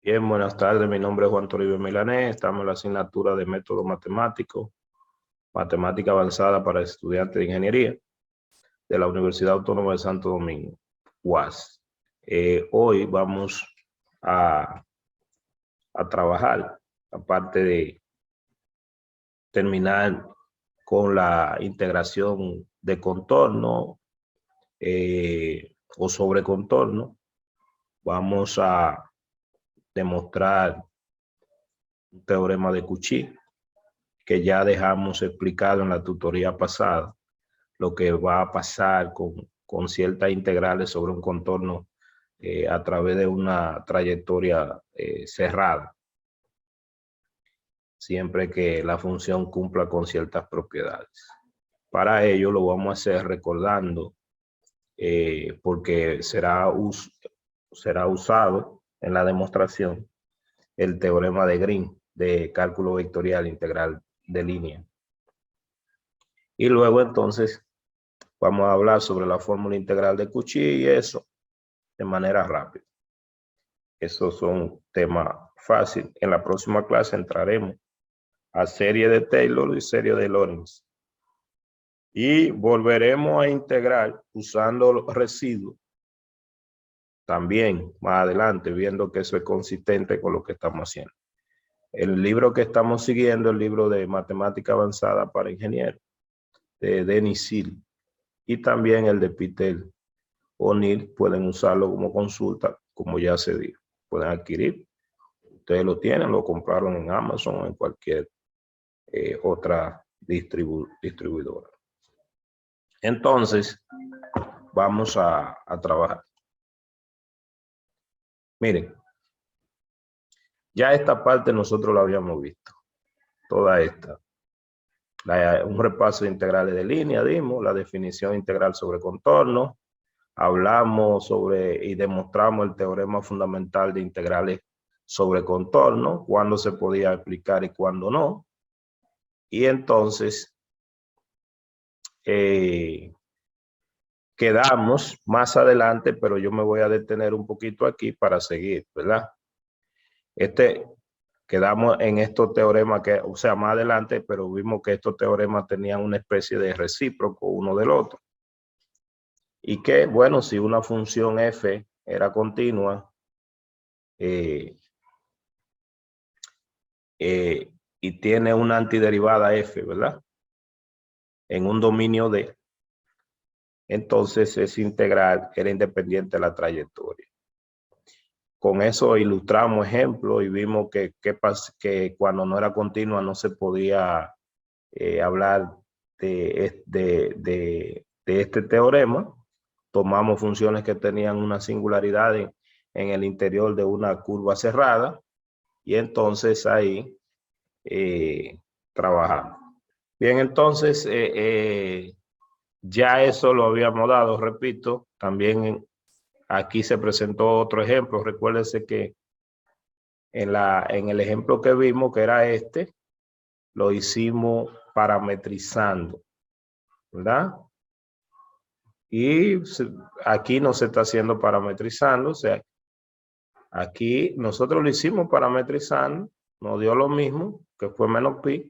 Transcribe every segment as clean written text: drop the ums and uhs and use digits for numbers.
Bien, buenas tardes. Mi nombre es Juan Toribio Milanés. Estamos en la asignatura de método matemático, matemática avanzada para estudiantes de ingeniería de la Universidad Autónoma de Santo Domingo, UAS. Hoy vamos a trabajar, aparte de terminar con la integración de contorno o sobre contorno, vamos a demostrar un teorema de Cauchy que ya dejamos explicado en la tutoría pasada, lo que va a pasar con ciertas integrales sobre un contorno a través de una trayectoria cerrada, siempre que la función cumpla con ciertas propiedades. Para ello lo vamos a hacer recordando, porque será usado en la demostración el teorema de Green de cálculo vectorial integral de línea. Y luego entonces vamos a hablar sobre la fórmula integral de Cauchy y eso de manera rápida. Esos son temas fáciles. En la próxima clase entraremos a serie de Taylor y serie de Lorentz. Y volveremos a integrar usando los residuos también más adelante, viendo que eso es consistente con lo que estamos haciendo. El libro que estamos siguiendo, el libro de Matemática Avanzada para Ingenieros, de Denis Hill, y también el de Peter O'Neill, pueden usarlo como consulta, como ya se dijo. Pueden adquirir, ustedes lo tienen, lo compraron en Amazon o en cualquier otra distribuidora. Entonces, vamos a trabajar. Miren, ya esta parte nosotros la habíamos visto, toda esta. Un repaso de integrales de línea, dimos la definición integral sobre contorno, hablamos sobre y demostramos el teorema fundamental de integrales sobre contorno, cuándo se podía aplicar y cuándo no. Y entonces quedamos más adelante, pero yo me voy a detener un poquito aquí para seguir, ¿verdad? Quedamos en estos teoremas que, o sea, más adelante, pero vimos que estos teoremas tenían una especie de recíproco uno del otro. Y que, bueno, si una función f era continua y tiene una antiderivada f, ¿verdad? En un dominio D, entonces ese integral era independiente de la trayectoria. Con eso ilustramos ejemplos y vimos que cuando no era continua no se podía hablar de este teorema. Tomamos funciones que tenían una singularidad en el interior de una curva cerrada y entonces ahí trabajamos. Bien, entonces ya eso lo habíamos dado, repito, también aquí se presentó otro ejemplo. Recuérdense que en el ejemplo que vimos, que era este, lo hicimos parametrizando, ¿verdad? Y aquí no se está haciendo parametrizando, o sea, aquí nosotros lo hicimos parametrizando, nos dio lo mismo, que fue menos pi,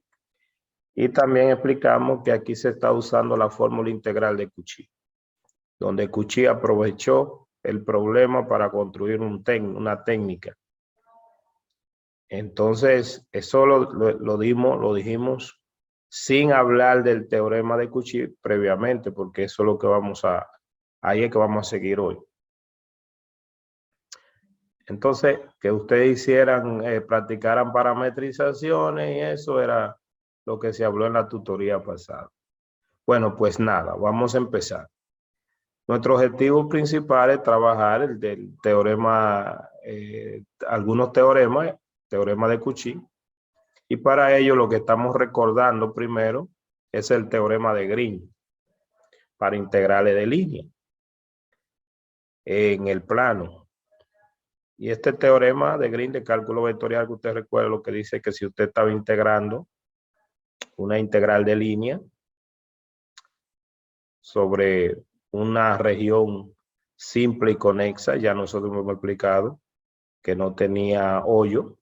y también explicamos que aquí se está usando la fórmula integral de Cauchy, donde Cauchy aprovechó el problema para construir una técnica. Entonces, eso lo dijimos sin hablar del teorema de Cauchy previamente, porque eso es lo que ahí es que vamos a seguir hoy. Entonces, que ustedes practicaran parametrizaciones y eso era lo que se habló en la tutoría pasada. Bueno, pues nada, vamos a empezar. Nuestro objetivo principal es trabajar el del teorema, algunos teoremas, teorema de Cauchy, y para ello lo que estamos recordando primero es el teorema de Green para integrales de línea en el plano. Y este teorema de Green de cálculo vectorial, que usted recuerda lo que dice, que si usted estaba integrando una integral de línea, sobre una región simple y conexa. Ya nosotros hemos explicado que no tenía hoyo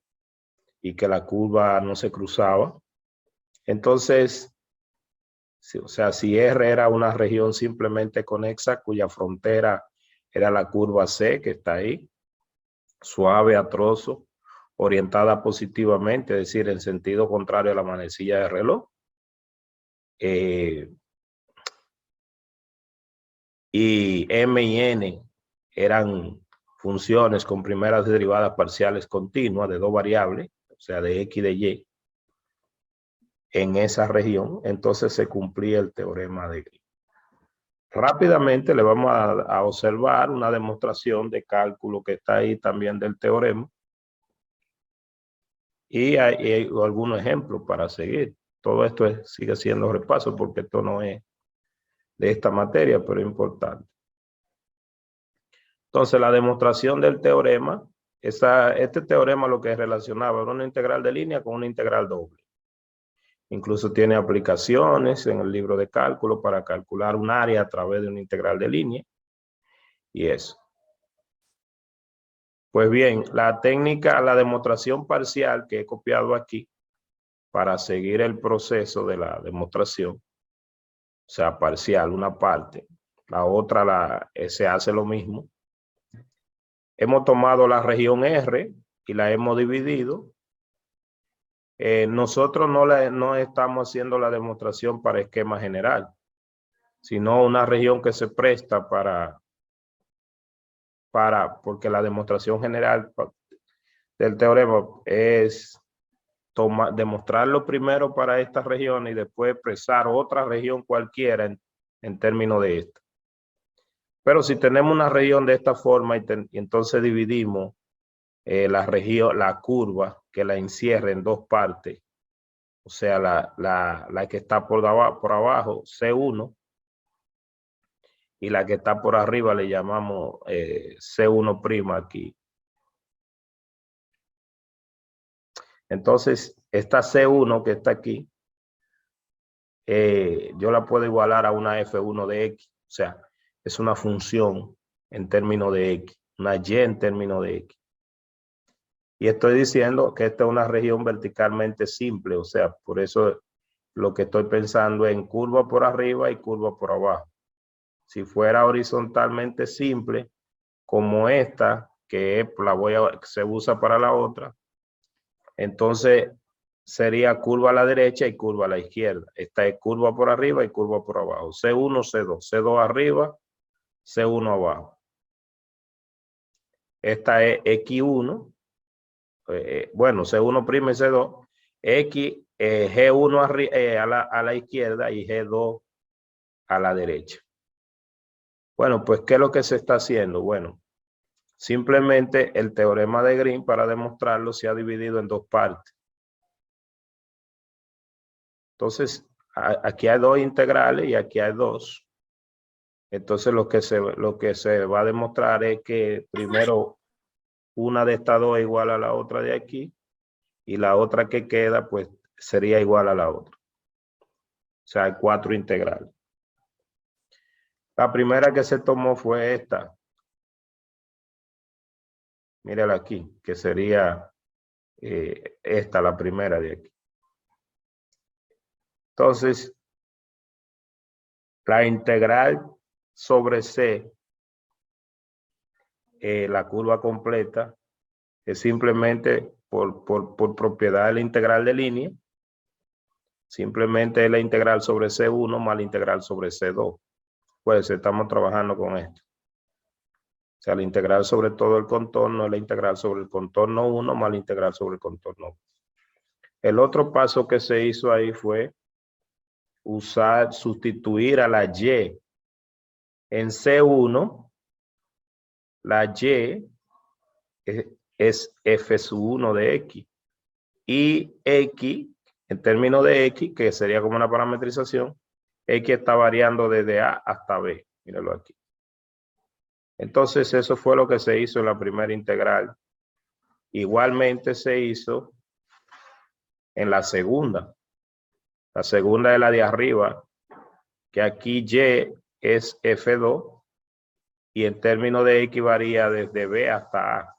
y que la curva no se cruzaba. Entonces, o sea, si R era una región simplemente conexa cuya frontera era la curva C, que está ahí, suave a trozo, orientada positivamente, es decir, en sentido contrario a la manecilla de reloj. Y M y N eran funciones con primeras derivadas parciales continuas de dos variables, o sea, de X y de Y, en esa región, entonces se cumplía el teorema de Green. Rápidamente le vamos a observar una demostración de cálculo que está ahí también del teorema. Y hay algunos ejemplos para seguir. Todo esto sigue siendo repaso porque esto no es de esta materia, pero es importante. Entonces, la demostración del teorema, este teorema lo que relacionaba era una integral de línea con una integral doble. Incluso tiene aplicaciones en el libro de cálculo para calcular un área a través de una integral de línea. Y eso. Pues bien, la técnica, la demostración parcial que he copiado aquí para seguir el proceso de la demostración, o sea, parcial, una parte, la otra se hace lo mismo. Hemos tomado la región R y la hemos dividido. Nosotros no estamos haciendo la demostración para esquema general, sino una región que se presta porque la demostración general del teorema es demostrarlo primero para esta región y después expresar otra región cualquiera en términos de esta. Pero si tenemos una región de esta forma y entonces dividimos la curva que la encierra en dos partes, o sea, la que está por abajo, C1, y la que está por arriba le llamamos C1' aquí. Entonces, esta C1 que está aquí, yo la puedo igualar a una F1 de X, o sea, es una función en términos de X, una Y en términos de X. Y estoy diciendo que esta es una región verticalmente simple, o sea, por eso lo que estoy pensando en curva por arriba y curva por abajo. Si fuera horizontalmente simple, como esta, que se usa para la otra, entonces sería curva a la derecha y curva a la izquierda. Esta es curva por arriba y curva por abajo. C1, C2. C2 arriba, C1 abajo. Esta es X1. Bueno, C1' y C2. X, G1 a la izquierda y G2 a la derecha. Bueno, pues, ¿qué es lo que se está haciendo? Bueno, simplemente el teorema de Green, para demostrarlo, se ha dividido en dos partes. Entonces, aquí hay dos integrales y aquí hay dos. Entonces, lo que se va a demostrar es que primero una de estas dos es igual a la otra de aquí y la otra que queda, pues, sería igual a la otra. O sea, hay cuatro integrales. La primera que se tomó fue esta. Mírala aquí, que sería esta, la primera de aquí. Entonces, la integral sobre C, la curva completa, es simplemente por propiedad de la integral de línea, simplemente es la integral sobre C1 más la integral sobre C2. Pues estamos trabajando con esto. O sea, la integral sobre todo el contorno es la integral sobre el contorno 1 más la integral sobre el contorno 2. El otro paso que se hizo ahí fue sustituir a la Y en C1. La Y es F1 de X. Y X, en términos de X, que sería como una parametrización, X está variando desde A hasta B. Míralo aquí. Entonces, eso fue lo que se hizo en la primera integral. Igualmente se hizo en la segunda. La segunda es la de arriba, que aquí Y es F2 y en términos de X varía desde B hasta A.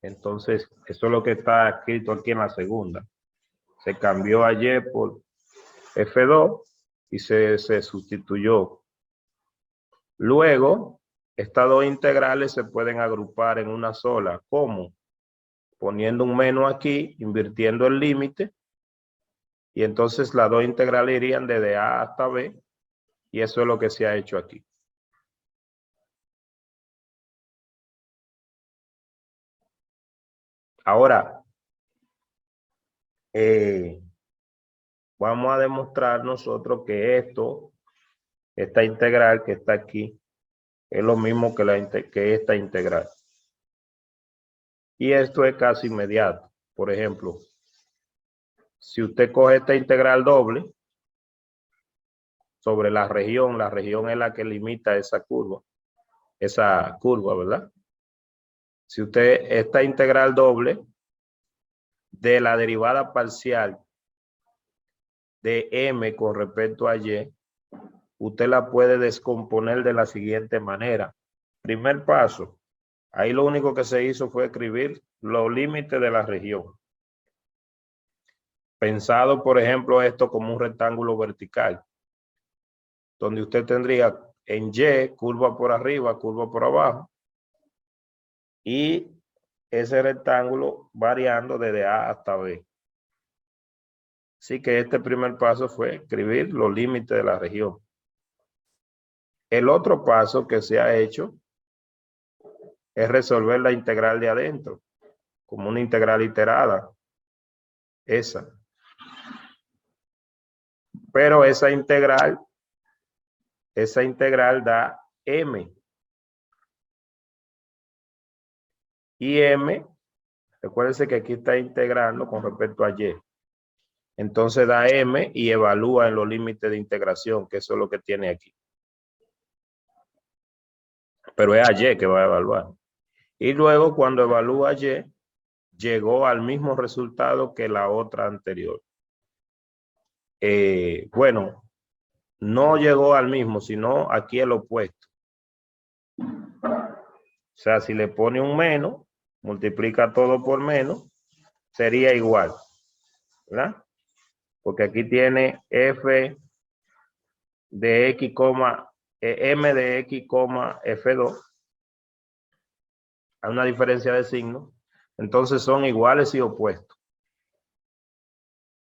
Entonces, eso es lo que está escrito aquí en la segunda. Se cambió a Y por F2 y se sustituyó. Luego, estas dos integrales se pueden agrupar en una sola. ¿Cómo? Poniendo un menos aquí, invirtiendo el límite, y entonces las dos integrales irían desde A hasta B, y eso es lo que se ha hecho aquí. Ahora, vamos a demostrar nosotros que esta integral que está aquí, es lo mismo que esta integral. Y esto es casi inmediato. Por ejemplo, si usted coge esta integral doble sobre la región es la que limita esa curva, ¿verdad? Si usted, esta integral doble de la derivada parcial de m con respecto a y, usted la puede descomponer de la siguiente manera. Primer paso, ahí lo único que se hizo fue escribir los límites de la región. Pensado, por ejemplo, esto como un rectángulo vertical, donde usted tendría en Y curva por arriba, curva por abajo, y ese rectángulo variando desde A hasta B. Así que este primer paso fue escribir los límites de la región. El otro paso que se ha hecho es resolver la integral de adentro, como una integral iterada. Esa. Pero esa integral da m. Y m, recuérdense que aquí está integrando con respecto a y. Entonces da m y evalúa en los límites de integración, que eso es lo que tiene aquí. Pero es a y que va a evaluar. Y luego cuando evalúa y, llegó al mismo resultado que la otra anterior. Bueno, no llegó al mismo, sino aquí el opuesto. O sea, si le pone un menos, multiplica todo por menos, sería igual, ¿verdad? Porque aquí tiene f de x, m de x, f2. Hay una diferencia de signo. Entonces son iguales y opuestos.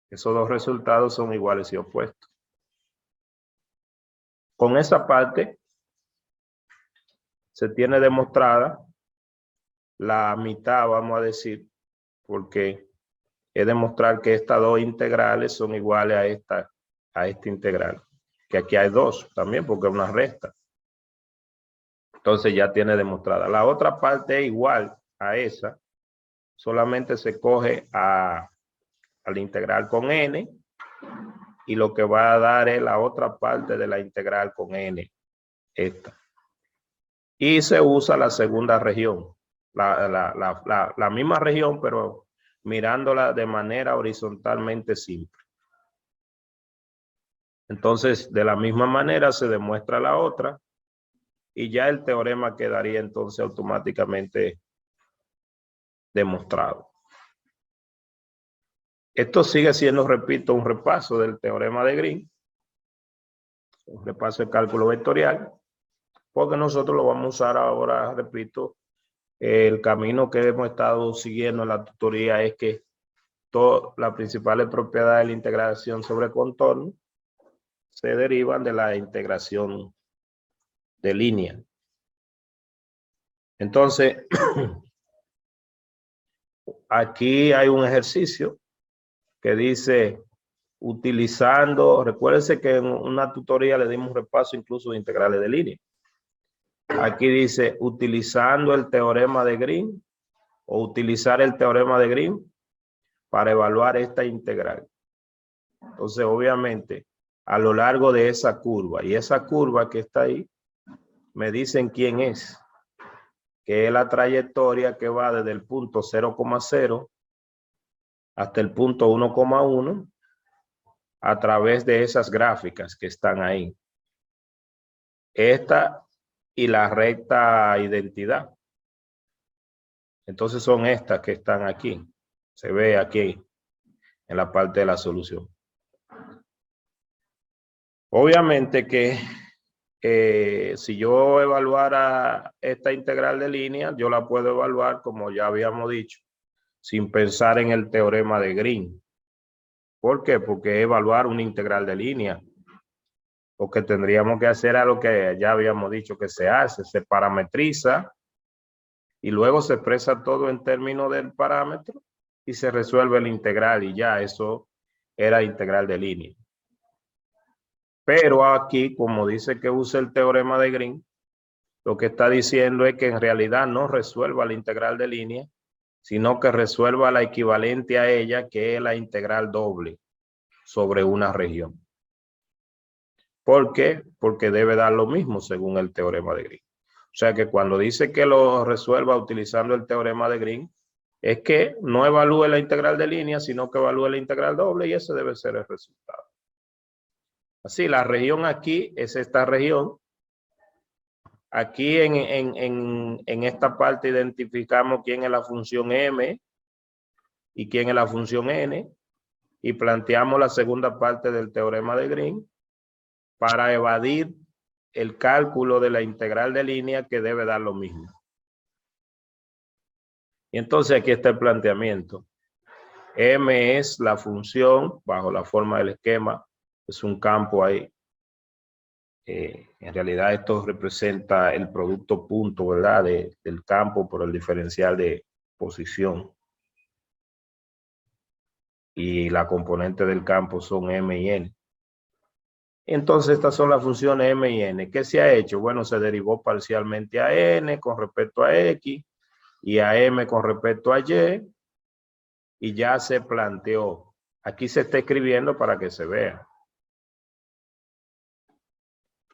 Esos dos resultados son iguales y opuestos. Con esa parte se tiene demostrada la mitad, vamos a decir, porque es demostrar que estas dos integrales son iguales a esta integral. Que aquí hay dos también, porque es una resta. Entonces ya tiene demostrada. La otra parte es igual a esa, solamente se coge a la integral con n, y lo que va a dar es la otra parte de la integral con n, esta. Y se usa la segunda región, la misma región, pero mirándola de manera horizontalmente simple. Entonces, de la misma manera se demuestra la otra, y ya el teorema quedaría entonces automáticamente demostrado. Esto sigue siendo, repito, un repaso del teorema de Green, un repaso de cálculo vectorial, porque nosotros lo vamos a usar ahora, repito, el camino que hemos estado siguiendo en la tutoría es que todas las principales propiedades de la integración sobre contorno se derivan de la integración de línea. Entonces, aquí hay un ejercicio que dice, utilizando, recuérdense que en una tutoría le dimos un repaso incluso de integrales de línea. Aquí dice, utilizando el teorema de Green, o utilizar el teorema de Green para evaluar esta integral. Entonces, obviamente, a lo largo de esa curva, y esa curva que está ahí, me dicen quién es, que es la trayectoria que va desde el punto 0,0 hasta el punto 1,1, a través de esas gráficas que están ahí. Esta y la recta identidad. Entonces son estas que están aquí. Se ve aquí en la parte de la solución. Obviamente que si yo evaluara esta integral de línea, yo la puedo evaluar, como ya habíamos dicho, sin pensar en el teorema de Green. ¿Por qué? Porque evaluar una integral de línea. Lo que tendríamos que hacer es lo que ya habíamos dicho que se hace, se parametriza y luego se expresa todo en términos del parámetro y se resuelve la integral y ya eso era integral de línea. Pero aquí, como dice que usa el teorema de Green, lo que está diciendo es que en realidad no resuelva la integral de línea, sino que resuelva la equivalente a ella, que es la integral doble sobre una región. ¿Por qué? Porque debe dar lo mismo según el teorema de Green. O sea que cuando dice que lo resuelva utilizando el teorema de Green, es que no evalúe la integral de línea, sino que evalúe la integral doble y ese debe ser el resultado. Así, la región aquí es esta región. Aquí en esta parte identificamos quién es la función m y quién es la función n y planteamos la segunda parte del teorema de Green para evadir el cálculo de la integral de línea, que debe dar lo mismo. Y entonces aquí está el planteamiento. M es la función bajo la forma del esquema, es un campo ahí. En realidad esto representa el producto punto, ¿verdad? Del campo por el diferencial de posición. Y la componente del campo son M y N. Entonces estas son las funciones M y N. ¿Qué se ha hecho? Bueno, se derivó parcialmente a N con respecto a X y a M con respecto a Y. Y ya se planteó. Aquí se está escribiendo para que se vea.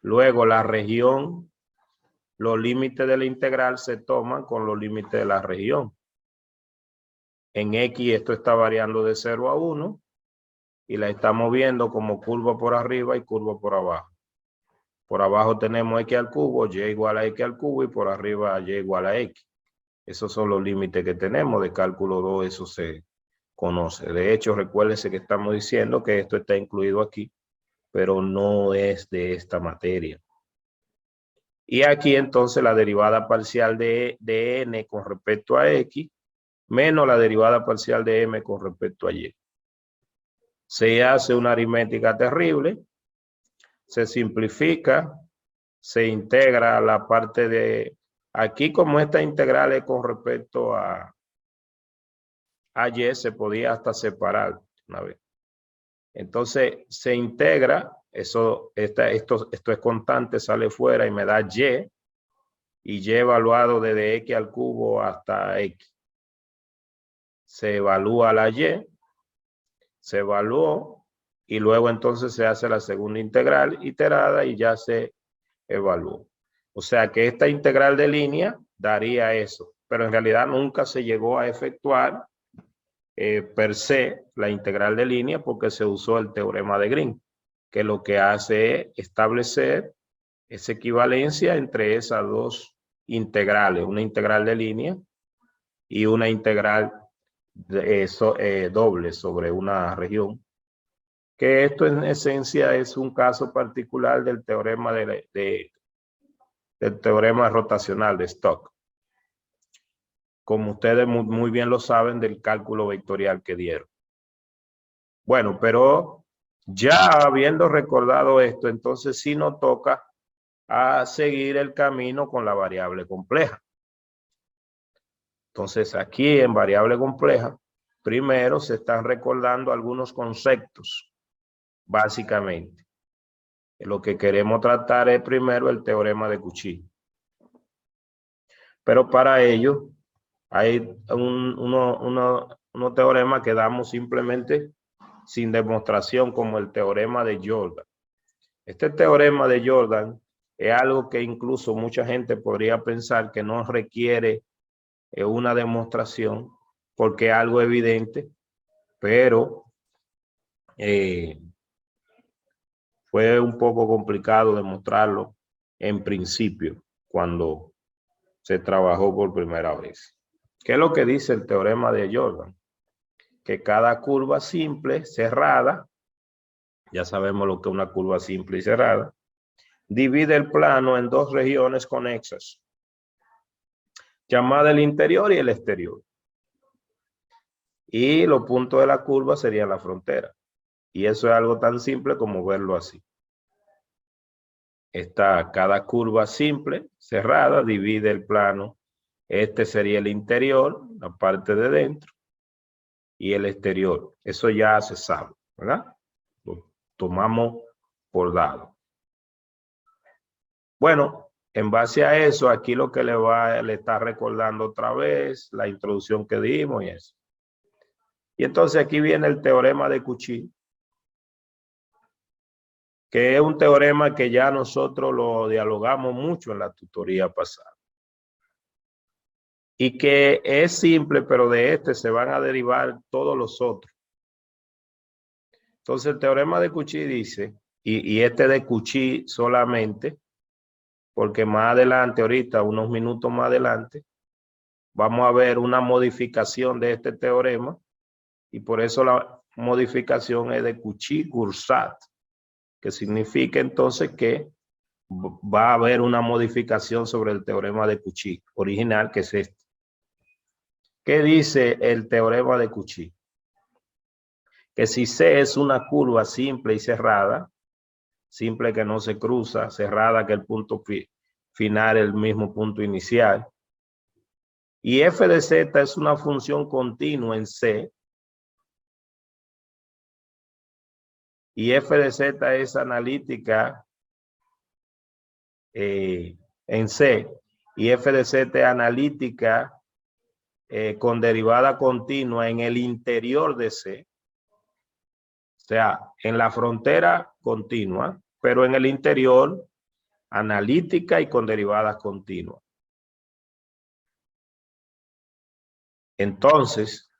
Luego la región, los límites de la integral se toman con los límites de la región. En X esto está variando de 0 a 1 y la estamos viendo como curva por arriba y curva por abajo. Por abajo tenemos X al cubo, Y igual a X al cubo y por arriba Y igual a X. Esos son los límites que tenemos de cálculo 2, eso se conoce. De hecho, recuérdense que estamos diciendo que esto está incluido aquí, pero no es de esta materia. Y aquí entonces la derivada parcial de n con respecto a x menos la derivada parcial de m con respecto a y. Se hace una aritmética terrible, se simplifica, se integra la parte de aquí, como esta integral es con respecto a y, se podía hasta separar una vez. Entonces se integra, esto es constante, sale fuera y me da y evaluado desde x al cubo hasta x. Se evalúa la y, se evaluó y luego entonces se hace la segunda integral iterada y ya se evaluó. O sea que esta integral de línea daría eso, pero en realidad nunca se llegó a efectuar per se la integral de línea porque se usó el teorema de Green, que lo que hace es establecer esa equivalencia entre esas dos integrales, una integral de línea y una integral doble sobre una región, que esto en esencia es un caso particular del teorema del teorema rotacional de Stokes, como ustedes muy bien lo saben del cálculo vectorial que dieron. Bueno, pero ya habiendo recordado esto, entonces sí nos toca a seguir el camino con la variable compleja. Entonces aquí en variable compleja, primero se están recordando algunos conceptos, básicamente. Lo que queremos tratar es primero el teorema de Cauchy. Pero para ello hay unos teoremas que damos simplemente sin demostración, como el teorema de Jordan. Este teorema de Jordan es algo que incluso mucha gente podría pensar que no requiere una demostración porque es algo evidente, pero fue un poco complicado demostrarlo en principio cuando se trabajó por primera vez. ¿Qué es lo que dice el teorema de Jordan? Que cada curva simple cerrada, ya sabemos lo que es una curva simple y cerrada, divide el plano en dos regiones conexas, llamada el interior y el exterior. Y los puntos de la curva serían la frontera. Y eso es algo tan simple como verlo así. Cada curva simple, cerrada, divide el plano. Este sería el interior, la parte de dentro, y el exterior. Eso ya se sabe, ¿verdad? Lo tomamos por dado. Bueno, en base a eso, aquí lo que le está recordando otra vez, la introducción que dimos y eso. Y entonces aquí viene el teorema de Cauchy, que es un teorema que ya nosotros lo dialogamos mucho en la tutoría pasada. Y que es simple, pero de este se van a derivar todos los otros. Entonces el teorema de Cauchy dice, y este de Cauchy solamente, porque más adelante, ahorita, unos minutos más adelante, vamos a ver una modificación de este teorema, y por eso la modificación es de Cauchy-Goursat, que significa entonces que va a haber una modificación sobre el teorema de Cauchy original, que es este. ¿Qué dice el teorema de Cauchy? Que si C es una curva simple y cerrada, simple que no se cruza, cerrada que el punto final es el mismo punto inicial, y f de z es una función continua en C, y f de z es analítica en C, y f de z es analítica con derivada continua en el interior de C, o sea, en la frontera continua, pero en el interior analítica y con derivadas continuas. Entonces,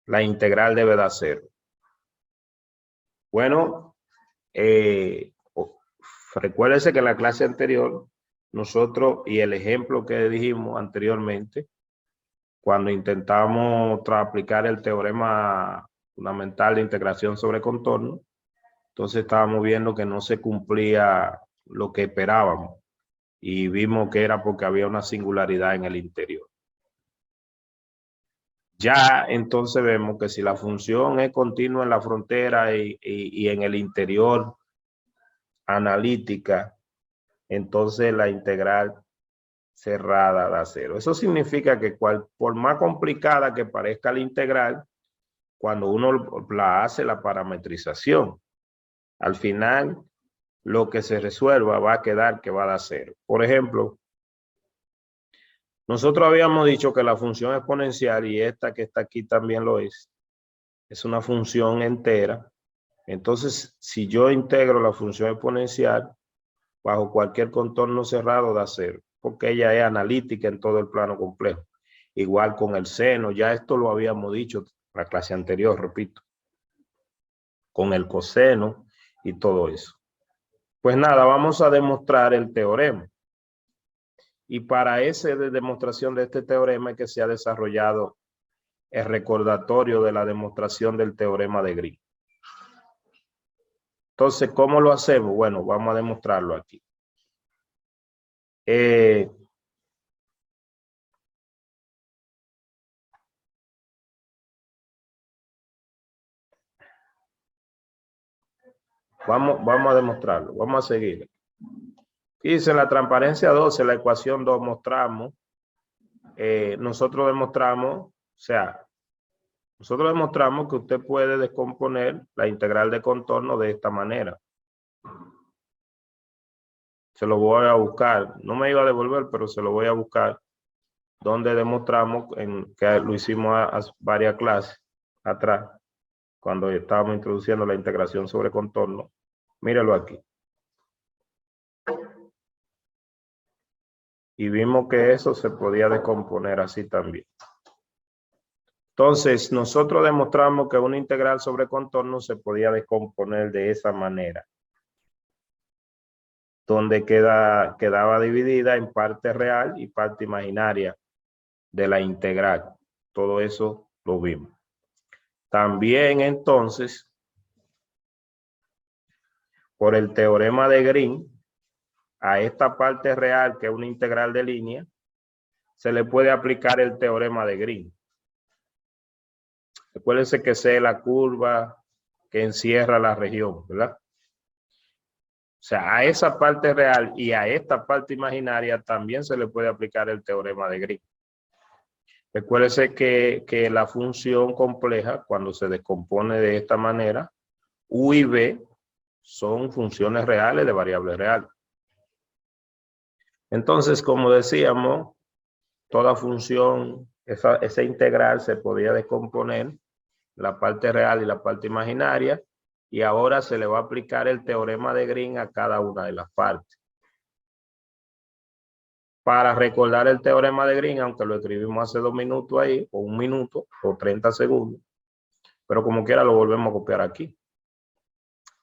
la integral debe dar 0. Bueno, recuérdense que en la clase anterior, nosotros, y el ejemplo que dijimos anteriormente, cuando intentamos aplicar el teorema fundamental de integración sobre contorno, entonces estábamos viendo que no se cumplía lo que esperábamos y vimos que era porque había una singularidad en el interior. Ya entonces vemos que si la función es continua en la frontera y en el interior analítica, entonces la integral cerrada da 0. Eso significa que por más complicada que parezca la integral, cuando uno la hace la parametrización, al final lo que se resuelva va a quedar que va a dar 0. Por ejemplo, nosotros habíamos dicho que la función exponencial, y esta que está aquí también lo es una función entera. Entonces, si yo integro la función exponencial bajo cualquier contorno cerrado, da 0, porque ella es analítica en todo el plano complejo. Igual con el seno, ya esto lo habíamos dicho en la clase anterior, repito, con el coseno y todo eso. Pues nada, vamos a demostrar el teorema. Y para esa demostración de este teorema es que se ha desarrollado el recordatorio de la demostración del teorema de Green. Entonces, ¿cómo lo hacemos? Bueno, vamos a demostrarlo aquí. Vamos a demostrarlo, vamos a seguir. Dice en la transparencia 12, la ecuación 2 mostramos, nosotros demostramos que usted puede descomponer la integral de contorno de esta manera. Se lo voy a buscar, no me iba a devolver, pero se lo voy a buscar, donde demostramos que lo hicimos a varias clases atrás, cuando estábamos introduciendo la integración sobre contorno. Míralo aquí. Y vimos que eso se podía descomponer así también. Entonces, nosotros demostramos que una integral sobre contorno se podía descomponer de esa manera. donde quedaba dividida en parte real y parte imaginaria de la integral. Todo eso lo vimos. También entonces, por el teorema de Green, a esta parte real, que es una integral de línea, se le puede aplicar el teorema de Green. Recuérdense que C es la curva que encierra la región, ¿verdad? O sea, a esa parte real y a esta parte imaginaria también se le puede aplicar el teorema de Green. Recuérdese que la función compleja, cuando se descompone de esta manera, U y B son funciones reales de variables reales. Entonces, como decíamos, toda función, esa integral se podía descomponer, la parte real y la parte imaginaria, y ahora se le va a aplicar el teorema de Green a cada una de las partes. Para recordar el teorema de Green, aunque lo escribimos hace 2 minutos ahí, o 1 minuto, o 30 segundos, pero como quiera lo volvemos a copiar aquí.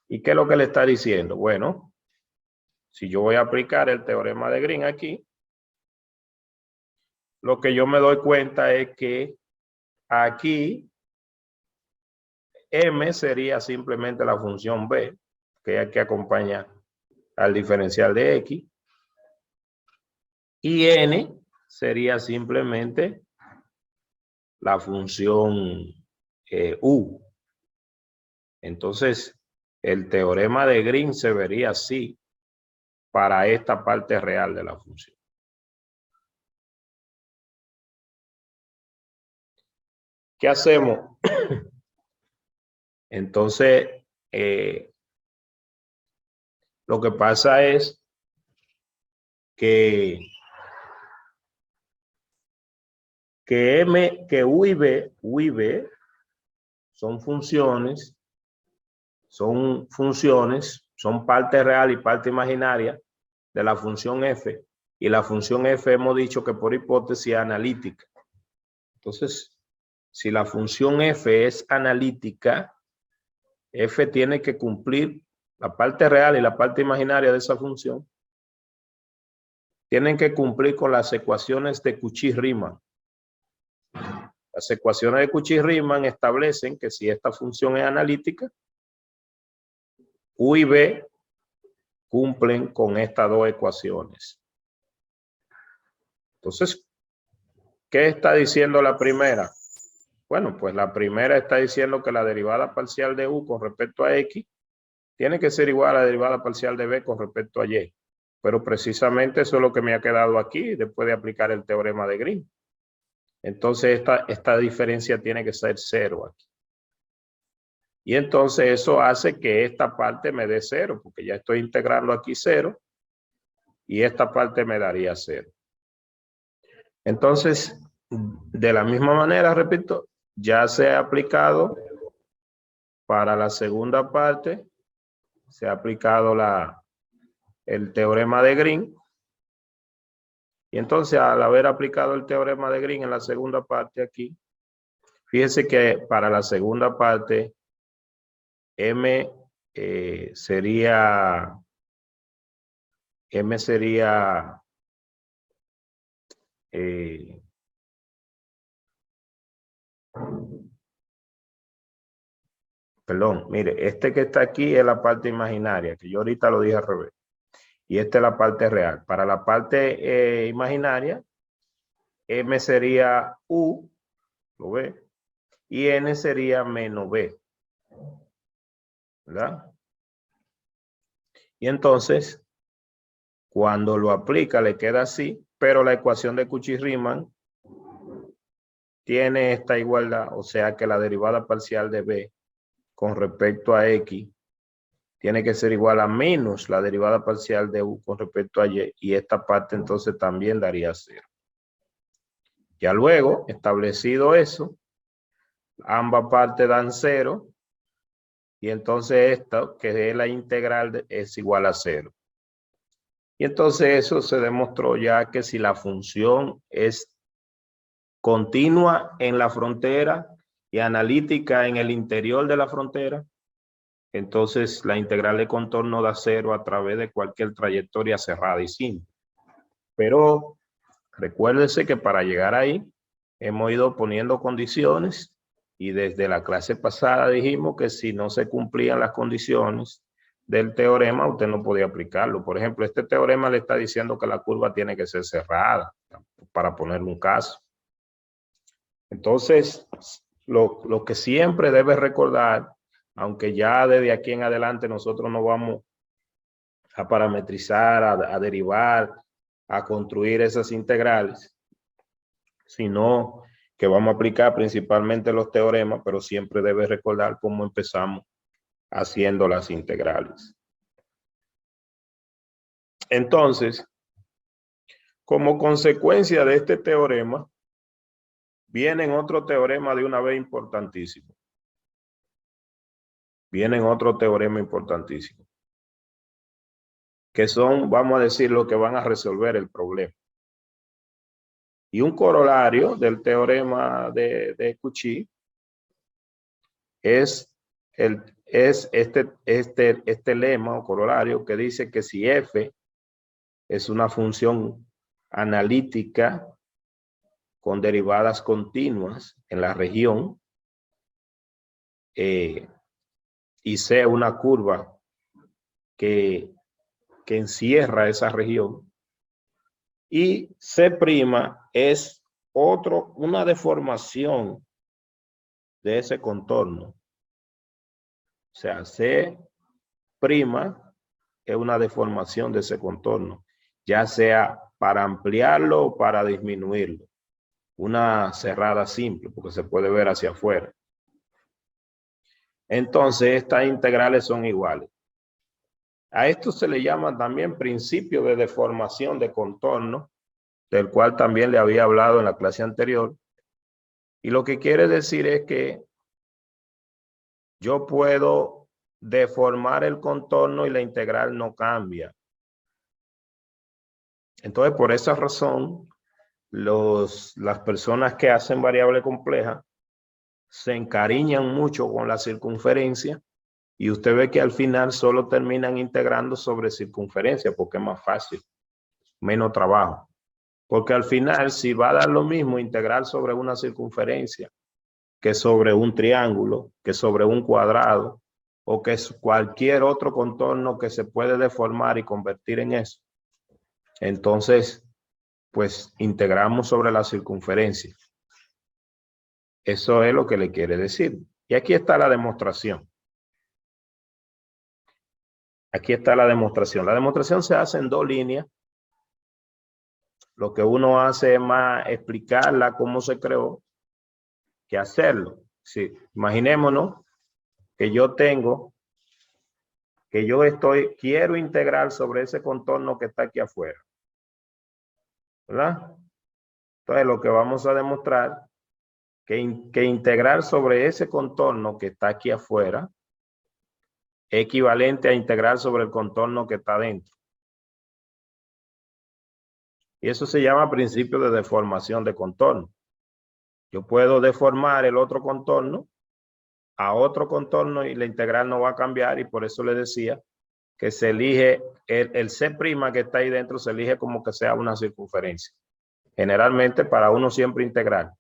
¿Y qué es lo que le está diciendo? Bueno, si yo voy a aplicar el teorema de Green aquí, lo que yo me doy cuenta es que aquí M sería simplemente la función B, que hay que acompañar al diferencial de X, y N sería simplemente la función U. Entonces, el teorema de Green se vería así para esta parte real de la función. ¿Qué hacemos? Entonces, lo que pasa es que U y B son funciones, son parte real y parte imaginaria de la función f, y la función f hemos dicho que por hipótesis es analítica. Entonces, si la función f es analítica, f tiene que cumplir la parte real y la parte imaginaria de esa función, tienen que cumplir con las ecuaciones de Cauchy-Riemann. Las ecuaciones de Cauchy-Riemann establecen que si esta función es analítica, U y B cumplen con estas dos ecuaciones. Entonces, ¿qué está diciendo la primera? Bueno, pues la primera está diciendo que la derivada parcial de U con respecto a X tiene que ser igual a la derivada parcial de B con respecto a Y. Pero precisamente eso es lo que me ha quedado aquí después de aplicar el teorema de Green. Entonces esta diferencia tiene que ser 0 aquí. Y entonces eso hace que esta parte me dé 0, porque ya estoy integrando aquí 0, y esta parte me daría 0. Entonces, de la misma manera, repito, ya se ha aplicado para la segunda parte, se ha aplicado el teorema de Green. Y entonces, al haber aplicado el teorema de Green en la segunda parte aquí, fíjense que para la segunda parte, M sería perdón, mire, este que está aquí es la parte imaginaria, que yo ahorita lo dije al revés. Y esta es la parte real. Para la parte imaginaria, M sería U, ¿lo ve? Y N sería menos B, ¿verdad? Y entonces, cuando lo aplica, le queda así, pero la ecuación de Cauchy-Riemann tiene esta igualdad, o sea que la derivada parcial de B con respecto a X tiene que ser igual a menos la derivada parcial de U con respecto a Y, y esta parte entonces también daría 0. Ya luego, establecido eso, ambas partes dan 0, y entonces esta, que es la integral, es igual a 0. Y entonces eso se demostró ya que si la función es continua en la frontera y analítica en el interior de la frontera, entonces la integral de contorno da cero a través de cualquier trayectoria cerrada y simple. Pero recuérdese que para llegar ahí hemos ido poniendo condiciones y desde la clase pasada dijimos que si no se cumplían las condiciones del teorema, usted no podía aplicarlo. Por ejemplo, este teorema le está diciendo que la curva tiene que ser cerrada, para ponerle un caso. Entonces, lo que siempre debe recordar, aunque ya desde aquí en adelante nosotros no vamos a parametrizar, a derivar, a construir esas integrales, sino que vamos a aplicar principalmente los teoremas, pero siempre debe recordar cómo empezamos haciendo las integrales. Entonces, como consecuencia de este teorema, vienen otro teorema de una vez importantísimo. Vienen otro teorema importantísimo. Que son, vamos a decir, los que van a resolver el problema. Y un corolario del teorema de Cauchy es este lema o corolario que dice que si f es una función analítica con derivadas continuas en la región y C una curva que encierra esa región, y C' es una deformación de ese contorno. O sea, C' es una deformación de ese contorno, ya sea para ampliarlo o para disminuirlo. Una cerrada simple, porque se puede ver hacia afuera. Entonces, estas integrales son iguales. A esto se le llama también principio de deformación de contorno, del cual también le había hablado en la clase anterior. Y lo que quiere decir es que yo puedo deformar el contorno y la integral no cambia. Entonces, por esa razón, las personas que hacen variable compleja se encariñan mucho con la circunferencia y usted ve que al final solo terminan integrando sobre circunferencia porque es más fácil, menos trabajo. Porque al final, si va a dar lo mismo integrar sobre una circunferencia que sobre un triángulo, que sobre un cuadrado, o que es cualquier otro contorno que se puede deformar y convertir en eso, entonces, pues integramos sobre la circunferencia. Eso es lo que le quiere decir. Y aquí está la demostración. Aquí está la demostración. La demostración se hace en dos líneas. Lo que uno hace es más explicarla cómo se creó que hacerlo. Sí, imaginémonos que quiero integrar sobre ese contorno que está aquí afuera, ¿verdad? Entonces lo que vamos a demostrar que integrar sobre ese contorno que está aquí afuera es equivalente a integrar sobre el contorno que está dentro. Y eso se llama principio de deformación de contorno. Yo puedo deformar el otro contorno a otro contorno y la integral no va a cambiar, y por eso le decía que se elige el C' que está ahí dentro, se elige como que sea una circunferencia. Generalmente para uno siempre integrar.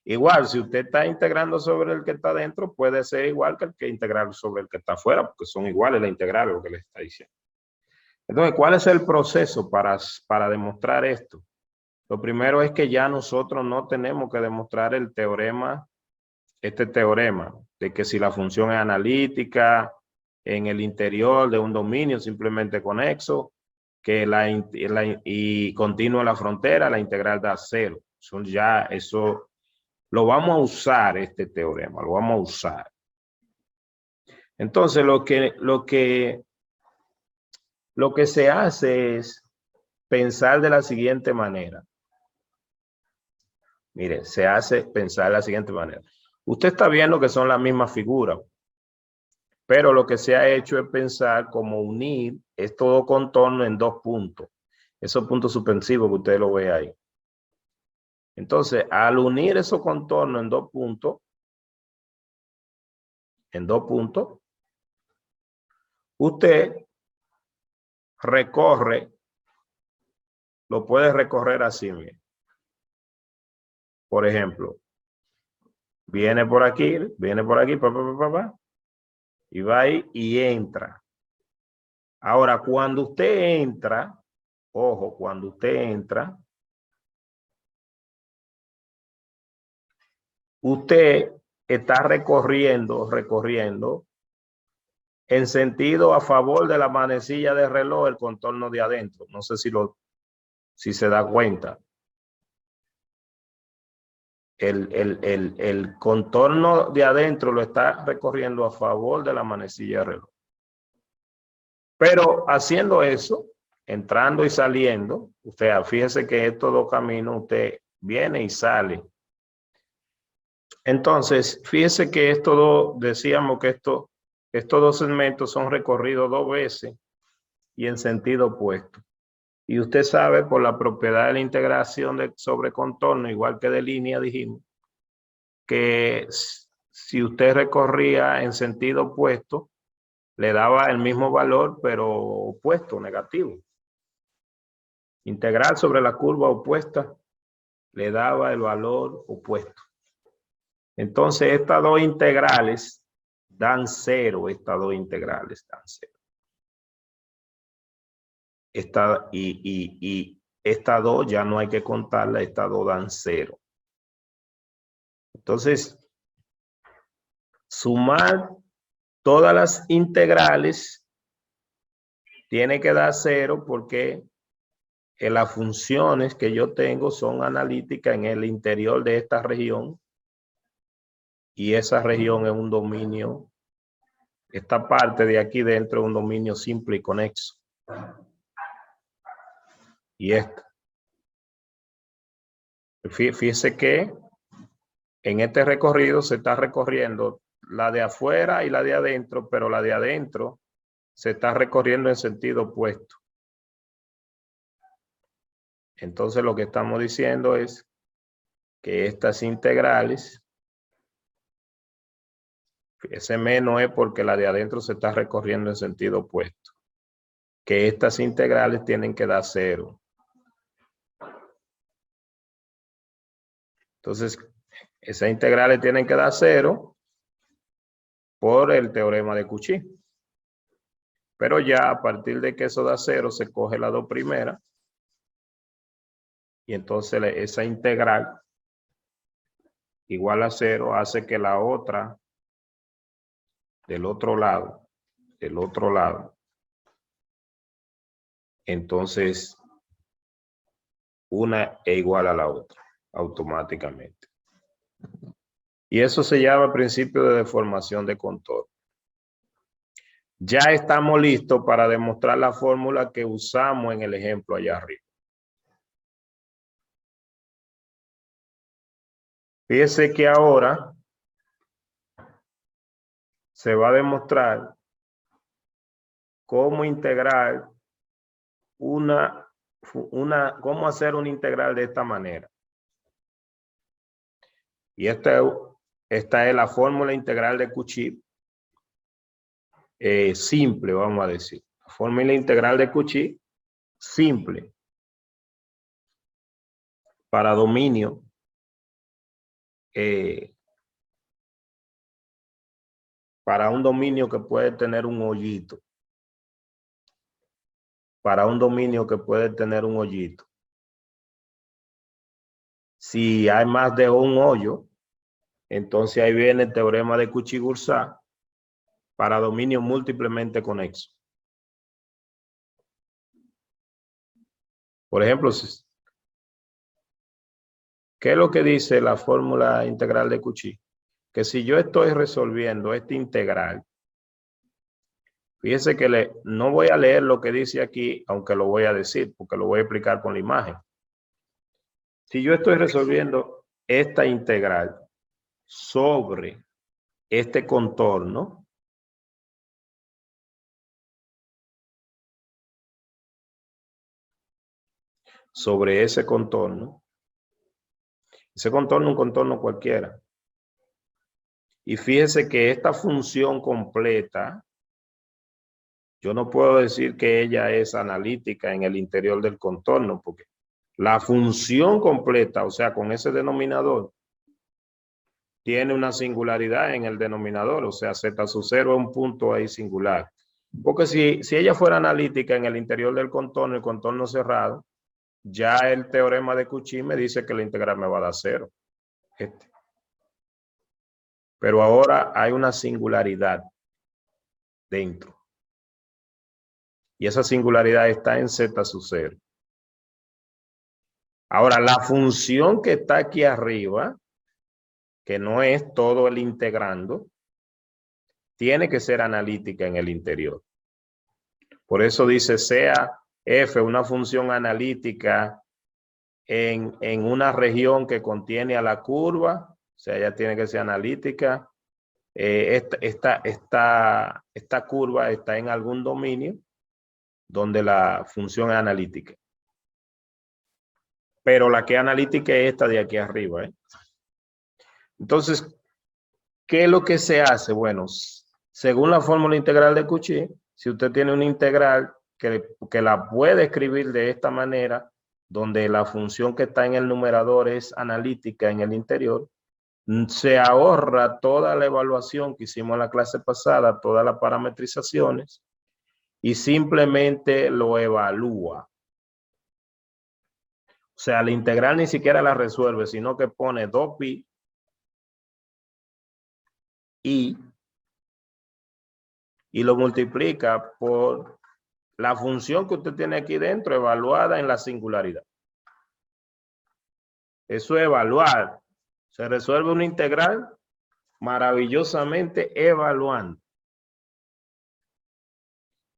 Igual, si usted está integrando sobre el que está dentro, puede ser igual que el que integrar sobre el que está afuera, porque son iguales la integral, lo que le está diciendo. Entonces, ¿cuál es el proceso para demostrar esto? Lo primero es que ya nosotros no tenemos que demostrar el teorema, este teorema, de que si la función es analítica en el interior de un dominio simplemente conexo, que y continua la frontera, la integral da cero. Eso lo vamos a usar, este teorema, lo vamos a usar. Entonces, lo que se hace es pensar de la siguiente manera. Mire, se hace pensar de la siguiente manera. Usted está viendo que son las mismas figuras, pero lo que se ha hecho es pensar como unir estos dos contornos en dos puntos. Esos puntos suspensivos que usted lo ve ahí. Entonces, al unir esos contornos en dos puntos, usted recorre, lo puede recorrer así, mire. Por ejemplo, viene por aquí, y va ahí y entra. Ahora, cuando usted entra, ojo, cuando usted entra, usted está recorriendo en sentido a favor de la manecilla del reloj el contorno de adentro. No sé si se da cuenta. El contorno de adentro lo está recorriendo a favor de la manecilla del reloj. Pero haciendo eso, entrando y saliendo, usted fíjese que estos dos caminos, usted viene y sale. Entonces, fíjese que estos dos, decíamos que estos dos segmentos son recorridos 2 veces y en sentido opuesto. Y usted sabe por la propiedad de la integración sobre contorno, igual que de línea, dijimos, que si usted recorría en sentido opuesto, le daba el mismo valor, pero opuesto, negativo. Integral sobre la curva opuesta le daba el valor opuesto. Entonces, estas dos integrales dan 0. Estas dos integrales dan 0. Estas dos ya no hay que contarla, estas dos dan 0. Entonces, sumar todas las integrales tiene que dar 0 porque las funciones que yo tengo son analíticas en el interior de esta región y esa región es un dominio, esta parte de aquí dentro es un dominio simple y conexo. Y esta. Fíjese que en este recorrido se está recorriendo la de afuera y la de adentro, pero la de adentro se está recorriendo en sentido opuesto. Entonces lo que estamos diciendo es que estas integrales, ese menos es porque la de adentro se está recorriendo en sentido opuesto, que estas integrales tienen que dar 0. Entonces, esas integrales tienen que dar 0 por el teorema de Cauchy. Pero ya a partir de que eso da 0, se coge las dos primeras. Y entonces esa integral igual a 0 hace que la otra del otro lado, entonces una es igual a la otra automáticamente. Y eso se llama principio de deformación de contorno. Ya estamos listos para demostrar la fórmula que usamos en el ejemplo allá arriba. Fíjese que ahora se va a demostrar cómo integrar cómo hacer una integral de esta manera. Y esta es la fórmula integral de Cauchy simple, vamos a decir. La fórmula integral de Cauchy simple para dominio para un dominio que puede tener un hoyito. Para un dominio que puede tener un hoyito. Si hay más de un hoyo, entonces ahí viene el teorema de Cauchy-Goursat para dominio múltiplemente conexo. Por ejemplo, ¿qué es lo que dice la fórmula integral de Cauchy? Que si yo estoy resolviendo este integral, fíjese que no voy a leer lo que dice aquí, aunque lo voy a decir, porque lo voy a explicar con la imagen. Si yo estoy resolviendo esta integral sobre este contorno, sobre ese contorno es un contorno cualquiera. Y fíjese que esta función completa Yo no puedo decir que ella es analítica en el interior del contorno, porque la función completa, o sea, con ese denominador, tiene una singularidad en el denominador, o sea, z sub 0 es un punto ahí singular. Porque si ella fuera analítica en el interior del contorno, el contorno cerrado, ya el teorema de Cauchy me dice que la integral me va a dar 0. Pero ahora hay una singularidad dentro. Y esa singularidad está en z sub 0. Ahora, la función que está aquí arriba, que no es todo el integrando, tiene que ser analítica en el interior. Por eso dice sea f una función analítica en una región que contiene a la curva, o sea, ella tiene que ser analítica. Esta curva está en algún dominio donde la función es analítica. Pero la que es analítica es esta de aquí arriba. Entonces, ¿qué es lo que se hace? Bueno, según la fórmula integral de Cauchy, si usted tiene una integral que la puede escribir de esta manera, donde la función que está en el numerador es analítica en el interior, se ahorra toda la evaluación que hicimos en la clase pasada, todas las parametrizaciones, y simplemente lo evalúa. O sea, la integral ni siquiera la resuelve, sino que pone 2pi y lo multiplica por la función que usted tiene aquí dentro evaluada en la singularidad. Eso es evaluar. Se resuelve una integral maravillosamente evaluando.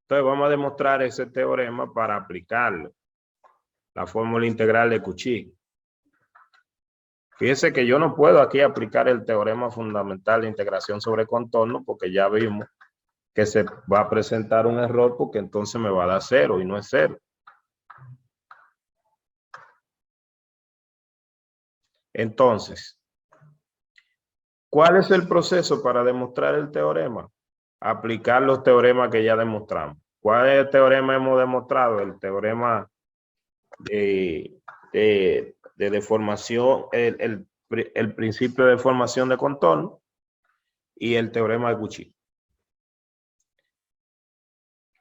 Entonces vamos a demostrar ese teorema para aplicarlo. La fórmula integral de Cauchy. Fíjese que yo no puedo aquí aplicar el teorema fundamental de integración sobre contorno porque ya vimos que se va a presentar un error porque entonces me va a dar 0 y no es 0. Entonces, ¿cuál es el proceso para demostrar el teorema? Aplicar los teoremas que ya demostramos. ¿Cuál es el teorema hemos demostrado? El teorema de deformación, el principio de deformación de contorno y el teorema de Cauchy.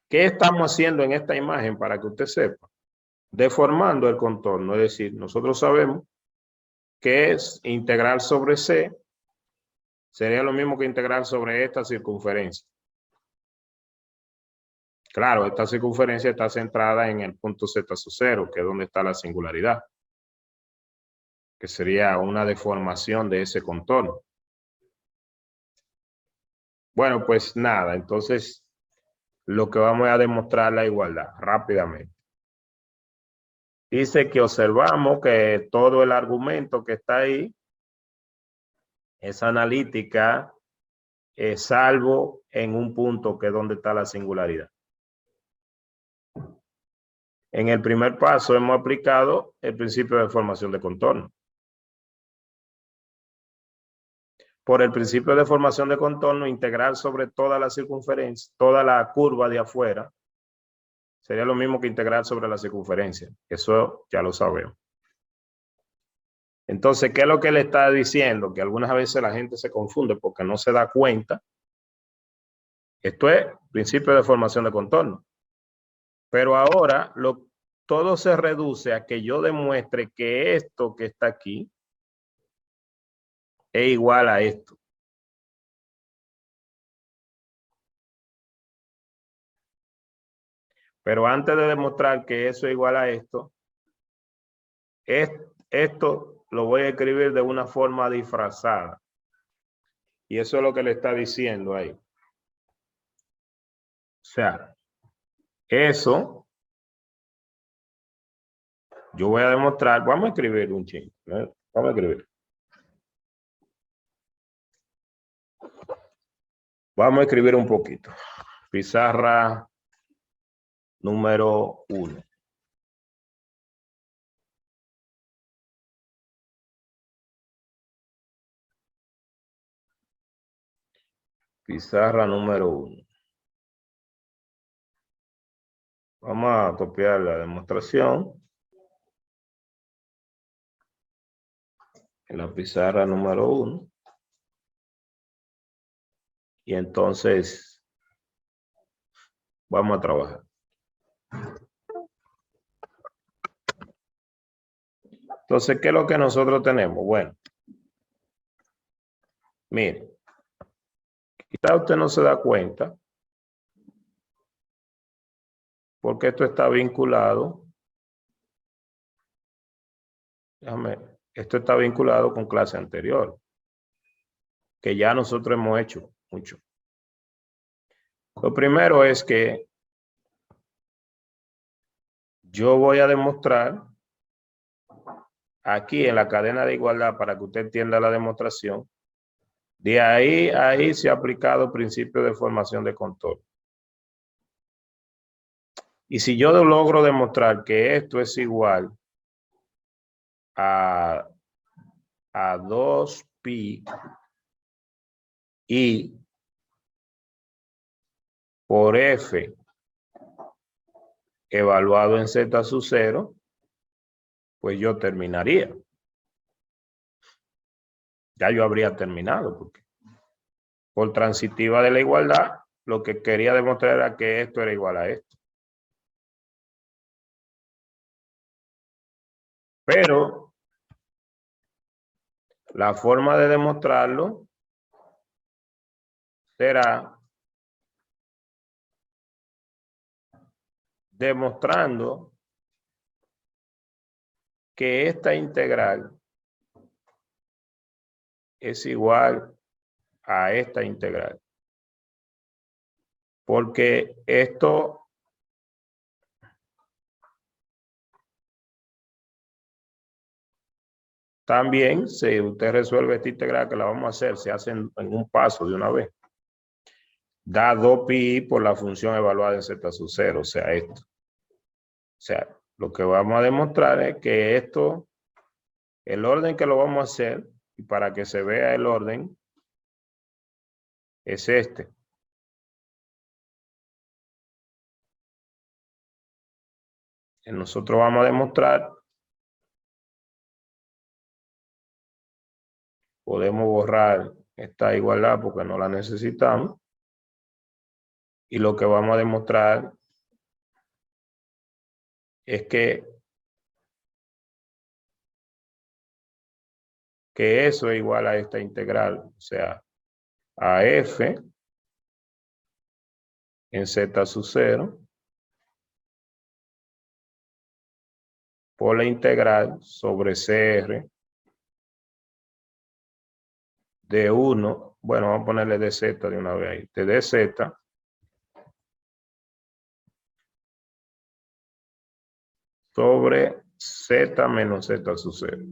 ¿Qué estamos haciendo en esta imagen para que usted sepa? Deformando el contorno, es decir, nosotros sabemos que es integral sobre C, sería lo mismo que integral sobre esta circunferencia. Claro, esta circunferencia está centrada en el punto z sub 0, que es donde está la singularidad, que sería una deformación de ese contorno. Bueno, pues nada, entonces lo que vamos a demostrar la igualdad rápidamente. Dice que observamos que todo el argumento que está ahí es analítica, salvo en un punto que es donde está la singularidad. En el primer paso hemos aplicado el principio de deformación de contorno. Por el principio de deformación de contorno, integral sobre toda la circunferencia, toda la curva de afuera, sería lo mismo que integral sobre la circunferencia. Eso ya lo sabemos. Entonces, ¿qué es lo que le está diciendo? Que algunas veces la gente se confunde porque no se da cuenta. Esto es principio de deformación de contorno. Pero ahora todo se reduce a que yo demuestre que esto que está aquí es igual a esto. Pero antes de demostrar que eso es igual a esto, esto lo voy a escribir de una forma disfrazada. Y eso es lo que le está diciendo ahí. O sea, eso yo voy a demostrar. Vamos a escribir un chingo. Vamos a escribir. Vamos a escribir un poquito. Pizarra número 1. Pizarra número 1. Vamos a copiar la demostración en la pizarra número 1. Y entonces vamos a trabajar. Entonces, ¿qué es lo que nosotros tenemos? Bueno, mire, quizá usted no se da cuenta porque esto está vinculado. Esto está vinculado con clase anterior, que ya nosotros hemos hecho mucho. Lo primero es que yo voy a demostrar aquí en la cadena de igualdad para que usted entienda la demostración. De ahí se ha aplicado el principio de formación de contorno. Y si yo logro demostrar que esto es igual a 2pi y por f evaluado en z sub 0, pues yo terminaría. Ya yo habría terminado, porque por transitiva de la igualdad, lo que quería demostrar era que esto era igual a esto. Pero la forma de demostrarlo será demostrando que esta integral es igual a esta integral. Porque esto también, si usted resuelve esta integral que la vamos a hacer, se hace en un paso de una vez. Da 2pi por la función evaluada en z sub 0, o sea, esto. O sea, lo que vamos a demostrar es que esto, el orden que lo vamos a hacer, y para que se vea el orden, es este. Y nosotros vamos a demostrar, podemos borrar esta igualdad porque no la necesitamos. Y lo que vamos a demostrar es que eso es igual a esta integral, o sea, a f en z sub 0 por la integral sobre CR de 1, bueno, vamos a ponerle dz de una vez ahí, de dz sobre z menos z sub 0.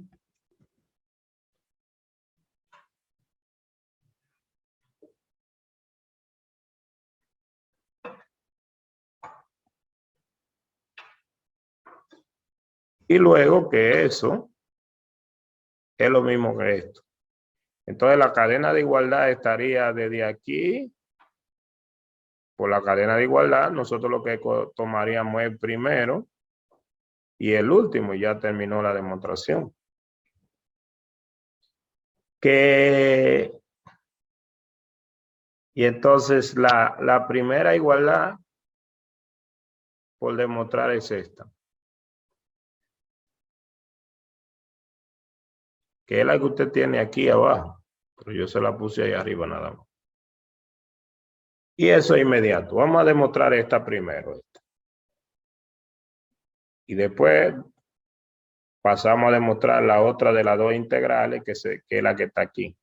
Y luego que eso es lo mismo que esto. Entonces la cadena de igualdad estaría desde aquí, por la cadena de igualdad, nosotros lo que tomaríamos es el primero y el último, y ya terminó la demostración. Y entonces la primera igualdad por demostrar es esta, que es la que usted tiene aquí abajo, pero yo se la puse ahí arriba nada más. Y eso es inmediato. Vamos a demostrar esta primero. Y después pasamos a demostrar la otra de las dos integrales, que es la que está aquí.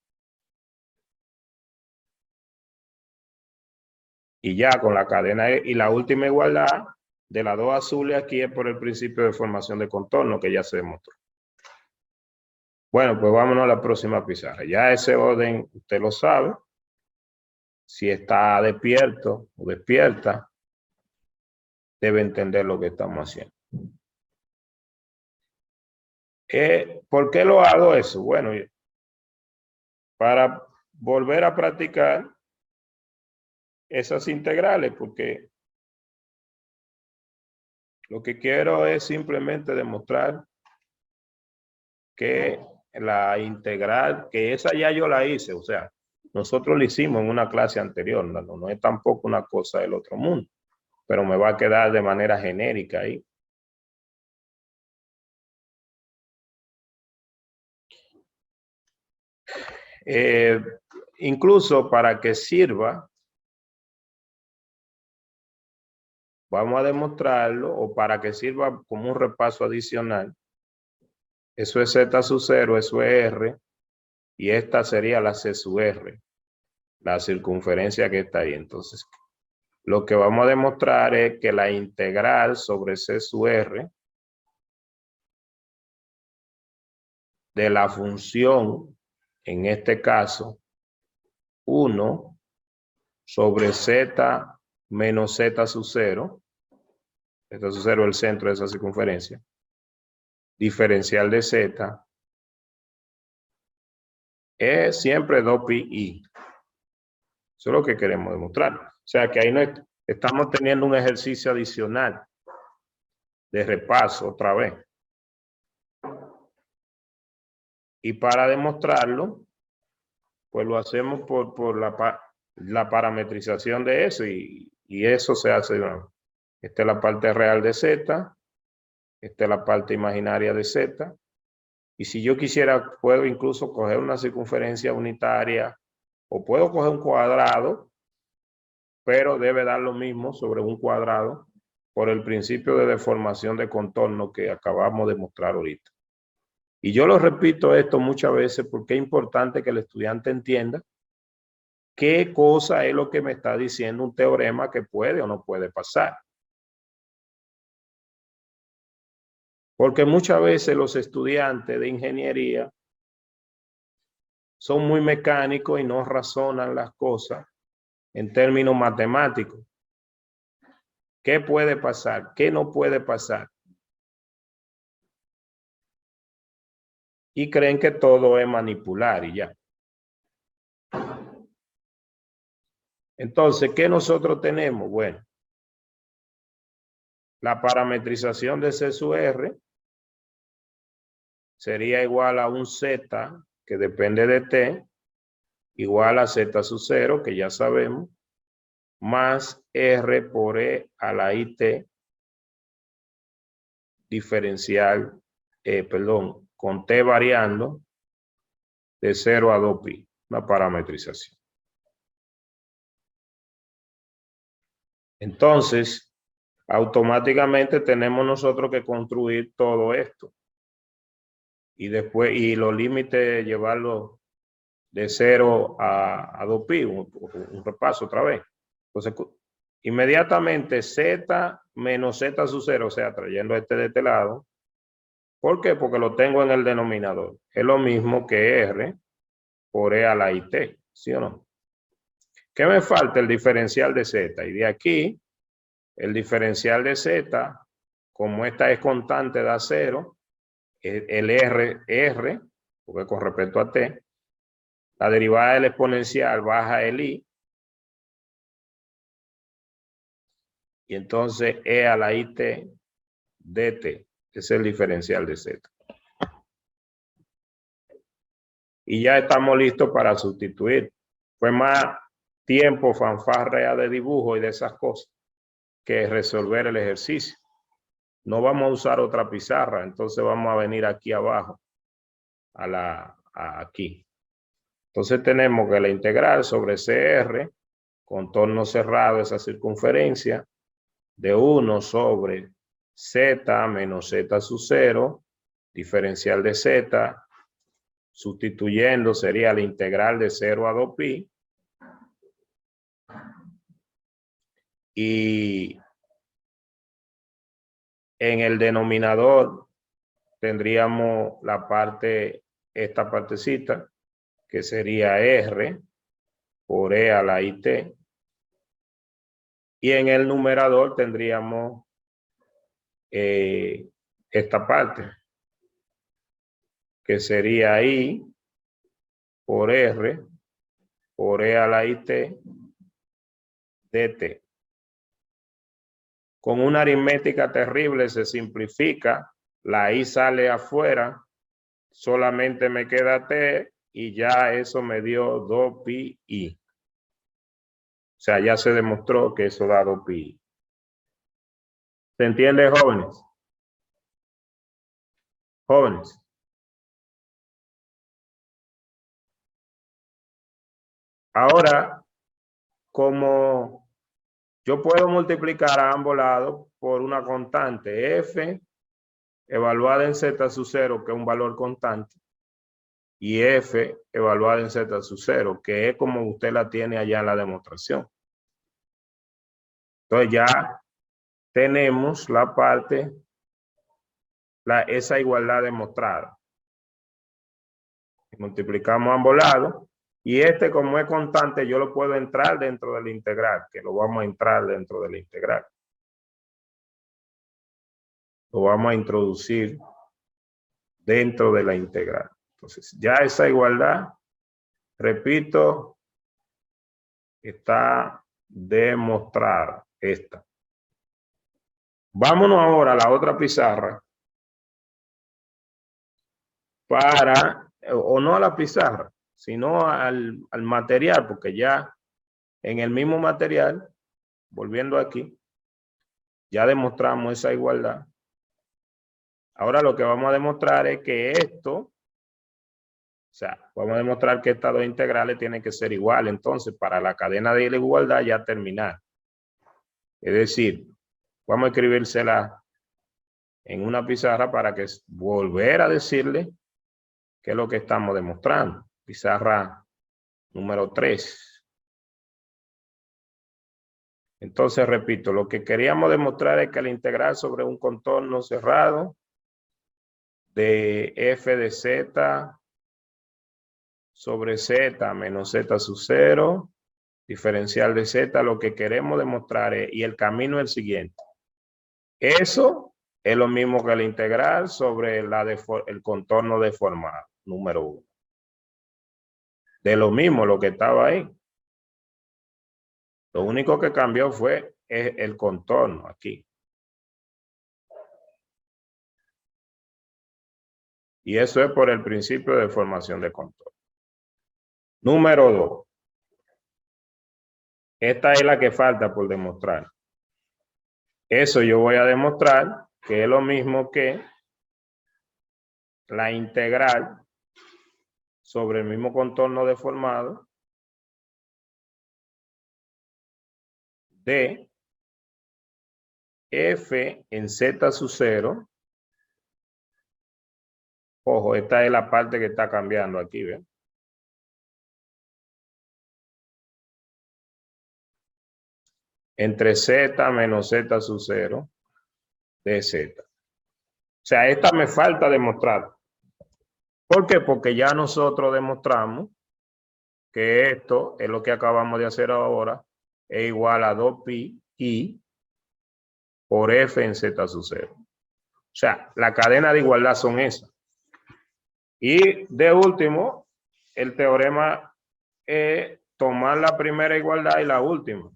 Y ya con la cadena y la última igualdad de las dos azules aquí es por el principio de formación de contorno, que ya se demostró. Bueno, pues vámonos a la próxima pizarra. Ya ese orden usted lo sabe. Si está despierto o despierta, debe entender lo que estamos haciendo. ¿Por qué lo hago eso? Bueno, para volver a practicar esas integrales, porque Lo que quiero es simplemente demostrar que la integral, que esa ya yo la hice, o sea, nosotros la hicimos en una clase anterior, no es tampoco una cosa del otro mundo, pero me va a quedar de manera genérica ahí. Incluso para que sirva, vamos a demostrarlo, o para que sirva como un repaso adicional, eso es Z sub 0, eso es R, y esta sería la C sub R, la circunferencia que está ahí. Entonces, lo que vamos a demostrar es que la integral sobre C sub R de la función, en este caso, 1 sobre Z menos Z sub 0, Z sub 0 es el centro de esa circunferencia, diferencial de Z, es siempre 2pi. Eso es lo que queremos demostrar. O sea que ahí no estamos teniendo un ejercicio adicional de repaso otra vez. Y para demostrarlo, pues lo hacemos por la parametrización de eso y eso se hace. Esta es la parte real de Z, esta es la parte imaginaria de Z. Y si yo quisiera, puedo incluso coger una circunferencia unitaria o puedo coger un cuadrado, pero debe dar lo mismo sobre un cuadrado por el principio de deformación de contorno que acabamos de mostrar ahorita. Y yo lo repito esto muchas veces porque es importante que el estudiante entienda qué cosa es lo que me está diciendo un teorema que puede o no puede pasar. Porque muchas veces los estudiantes de ingeniería son muy mecánicos y no razonan las cosas en términos matemáticos. ¿Qué puede pasar? ¿Qué no puede pasar? Y creen que todo es manipular y ya. Entonces, ¿qué nosotros tenemos? Bueno, la parametrización de C sub R sería igual a un Z que depende de T, igual a Z sub 0, que ya sabemos, más R por E a la IT diferencial, con T variando de 0 a 2pi, una parametrización. Entonces, automáticamente tenemos nosotros que construir todo esto. Y después, y los límites llevarlo de 0 a 2pi, un repaso otra vez. Entonces, inmediatamente Z menos Z sub 0, o sea, trayendo este de este lado. ¿Por qué? Porque lo tengo en el denominador. Es lo mismo que R por E a la IT, ¿sí o no? ¿Qué me falta? El diferencial de Z. Y de aquí, el diferencial de Z, como esta es constante, da 0. El R, porque con respecto a T, la derivada del exponencial baja el I, y entonces E a la IT dt, es el diferencial de Z. Y ya estamos listos para sustituir. Fue más tiempo, fanfarrea de dibujo y de esas cosas que resolver el ejercicio. No vamos a usar otra pizarra, entonces vamos a venir aquí abajo, aquí. Entonces tenemos que la integral sobre CR, contorno cerrado, esa circunferencia, de 1 sobre Z menos Z sub 0, diferencial de Z, sustituyendo sería la integral de 0 a 2pi, y en el denominador tendríamos la parte, esta partecita, que sería R por E a la IT, y en el numerador tendríamos esta parte, que sería I por R por E a la IT dt, con una aritmética terrible se simplifica, la I sale afuera, solamente me queda T y ya eso me dio 2pi. O sea, ya se demostró que eso da 2pi. ¿Se entiende, jóvenes? Jóvenes. Ahora, como yo puedo multiplicar a ambos lados por una constante f evaluada en z sub 0, que es un valor constante, y f evaluada en z sub 0, que es como usted la tiene allá en la demostración. Entonces ya tenemos la parte, esa igualdad demostrada. Multiplicamos ambos lados. Y como es constante, yo lo puedo entrar dentro de la integral, que lo vamos a entrar dentro de la integral. Lo vamos a introducir dentro de la integral. Entonces, ya esa igualdad, repito, está demostrada. Esta. Vámonos ahora a la otra pizarra para, o no a la pizarra, sino al material, porque ya en el mismo material, volviendo aquí, ya demostramos esa igualdad. Ahora lo que vamos a demostrar es que esto, o sea, vamos a demostrar que estas dos integrales tienen que ser iguales. Entonces, para la cadena de la igualdad ya terminar. Es decir, vamos a escribírsela en una pizarra para que volver a decirle qué es lo que estamos demostrando. Pizarra número 3. Entonces, repito, lo que queríamos demostrar es que la integral sobre un contorno cerrado de f de z sobre z menos z sub 0, diferencial de z, lo que queremos demostrar es, y el camino es el siguiente. Eso es lo mismo que la integral sobre el contorno deformado, número 1. De lo mismo lo que estaba ahí. Lo único que cambió fue el contorno aquí. Y eso es por el principio de formación de contorno. Número 2. Esta es la que falta por demostrar. Eso yo voy a demostrar que es lo mismo que la integral sobre el mismo contorno deformado de f en z sub 0. Ojo, esta es la parte que está cambiando aquí, ¿ven? Entre z menos z sub 0 de z. O sea, esta me falta demostrar. ¿Por qué? Porque ya nosotros demostramos que esto es lo que acabamos de hacer ahora, es igual a 2pi i por f en z sub 0. O sea, la cadena de igualdad son esas. Y de último, el teorema es tomar la primera igualdad y la última.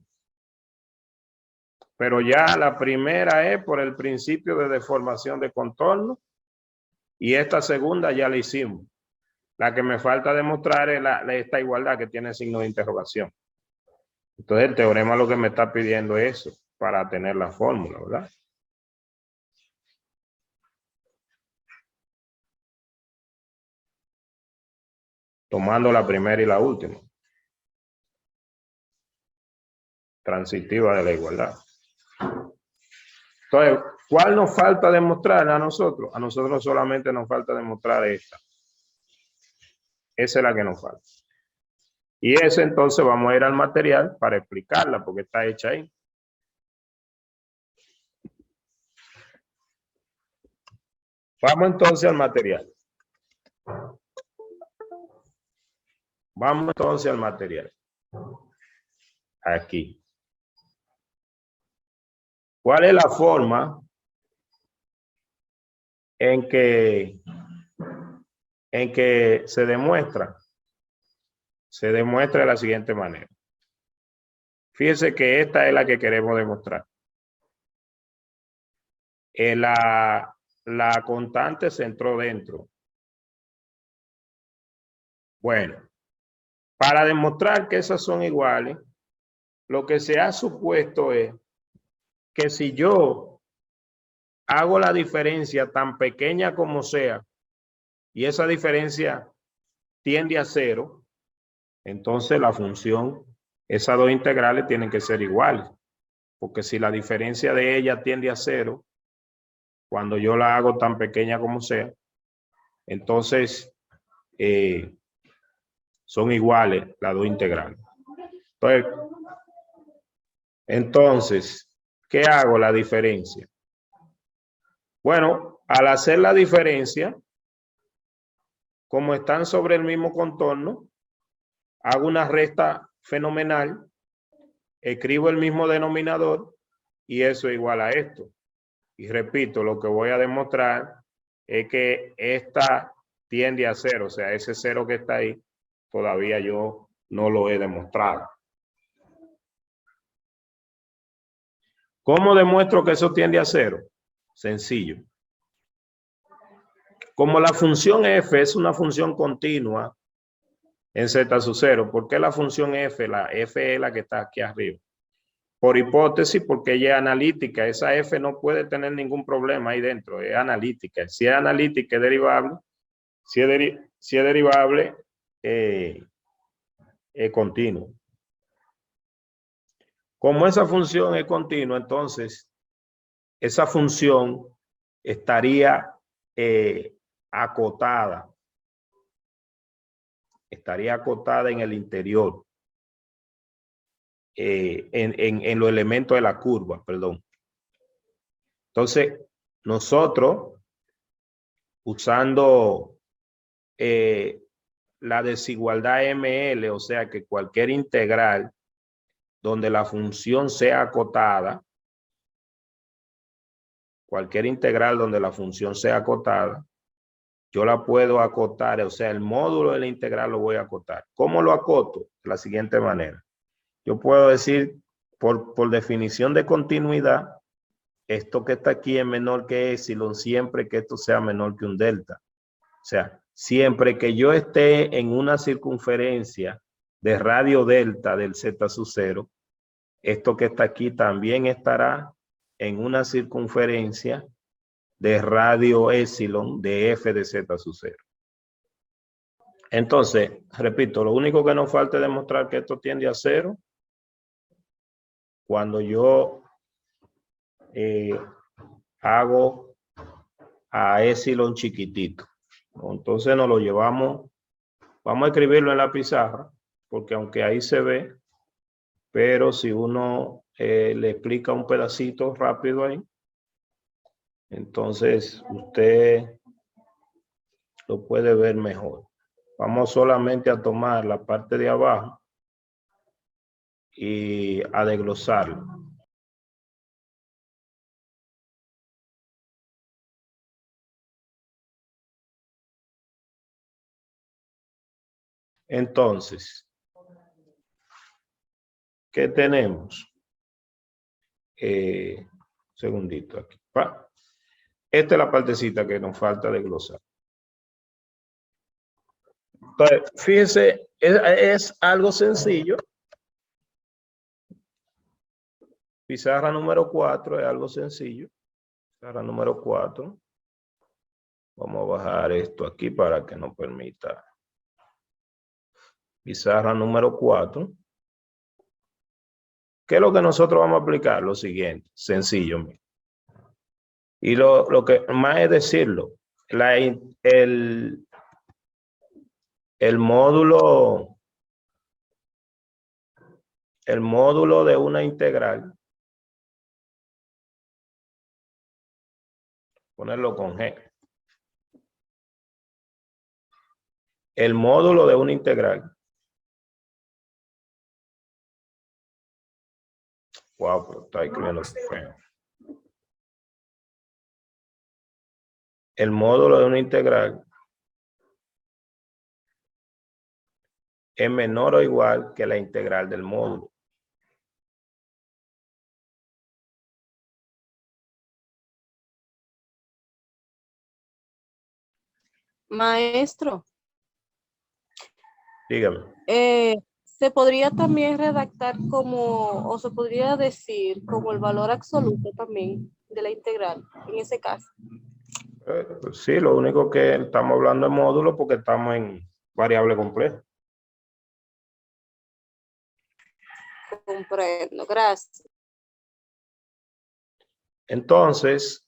Pero ya la primera es por el principio de deformación de contorno y esta segunda ya la hicimos. La que me falta demostrar es esta igualdad que tiene signo de interrogación. Entonces el teorema lo que me está pidiendo es eso para tener la fórmula, ¿verdad? Tomando la primera y la última. Transitiva de la igualdad. Entonces, ¿cuál nos falta demostrar a nosotros? A nosotros solamente nos falta demostrar esta. Esa es la que nos falta. Y ese entonces vamos a ir al material para explicarla porque está hecha ahí. Vamos entonces al material. Vamos entonces al material. Aquí. ¿Cuál es la forma en que se demuestra? Se demuestra de la siguiente manera. Fíjense que esta es la que queremos demostrar. la constante se entró dentro. Bueno, para demostrar que esas son iguales, lo que se ha supuesto es que si yo hago la diferencia tan pequeña como sea, y esa diferencia tiende a cero, entonces la función, esas dos integrales tienen que ser iguales. Porque si la diferencia de ellas tiende a cero, cuando yo la hago tan pequeña como sea, entonces son iguales las dos integrales. Entonces, ¿qué hago? La diferencia. Bueno, al hacer la diferencia, como están sobre el mismo contorno, hago una resta fenomenal, escribo el mismo denominador y eso es igual a esto. Y repito, lo que voy a demostrar es que esta tiende a cero, o sea, ese cero que está ahí, todavía yo no lo he demostrado. ¿Cómo demuestro que eso tiende a cero? Sencillo. Como la función f es una función continua en z sub 0, ¿por qué la función f? La f es la que está aquí arriba. Por hipótesis, porque ella es analítica. Esa f no puede tener ningún problema ahí dentro, es analítica. Si es analítica, es derivable. Si es derivable, es continuo. Como esa función es continua, entonces esa función estaría acotada. Estaría acotada en el interior, en los elementos de la curva, perdón. Entonces, nosotros, usando la desigualdad ML, o sea que cualquier integral donde la función sea acotada, cualquier integral donde la función sea acotada, yo la puedo acotar, o sea, el módulo de la integral lo voy a acotar. ¿Cómo lo acoto? De la siguiente manera. Yo puedo decir, por definición de continuidad, esto que está aquí es menor que epsilon siempre que esto sea menor que un delta. O sea, siempre que yo esté en una circunferencia de radio delta del z sub 0, esto que está aquí también estará en una circunferencia de radio epsilon de f de z sub 0. Entonces, repito, lo único que nos falta es demostrar que esto tiende a cero cuando yo hago a epsilon chiquitito. Entonces nos lo llevamos, vamos a escribirlo en la pizarra, porque aunque ahí se ve, pero si uno le explica un pedacito rápido ahí, entonces usted lo puede ver mejor. Vamos solamente a tomar la parte de abajo y a desglosarlo. Entonces, ¿qué tenemos? Segundito aquí. Esta es la partecita que nos falta desglosar. Entonces, fíjense, es algo sencillo. Pizarra número 4 es algo sencillo. Pizarra número 4. Vamos a bajar esto aquí para que nos permita. Pizarra número 4. ¿Qué es lo que nosotros vamos a aplicar? Lo siguiente, sencillo. Y lo que más es decirlo, el módulo de una integral, ponerlo con G. El módulo de una integral. Wow, pero está escribiendo feo. El módulo de una integral es menor o igual que la integral del módulo. Maestro, Dígame. se podría también redactar como, o se podría decir como el valor absoluto también de la integral, en ese caso. Pues sí, lo único que estamos hablando de módulo porque estamos en variable compleja. Comprendo, gracias. Entonces,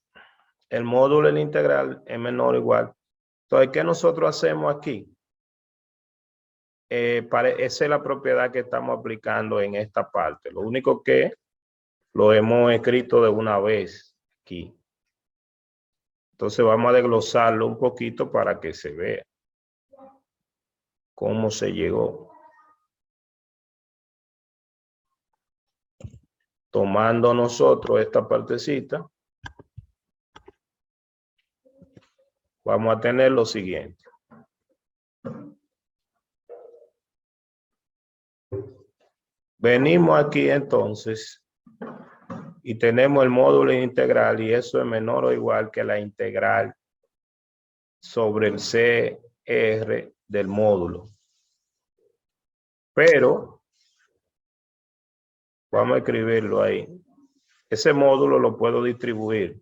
El módulo en integral es menor o igual. Entonces, ¿qué nosotros hacemos aquí? Esa es la propiedad que estamos aplicando en esta parte. Lo único que lo hemos escrito de una vez aquí. Entonces vamos a desglosarlo un poquito para que se vea cómo se llegó. Tomando nosotros esta partecita, vamos a tener lo siguiente. Venimos aquí entonces y tenemos el módulo integral y eso es menor o igual que la integral sobre el CR del módulo. Pero vamos a escribirlo ahí. Ese módulo lo puedo distribuir.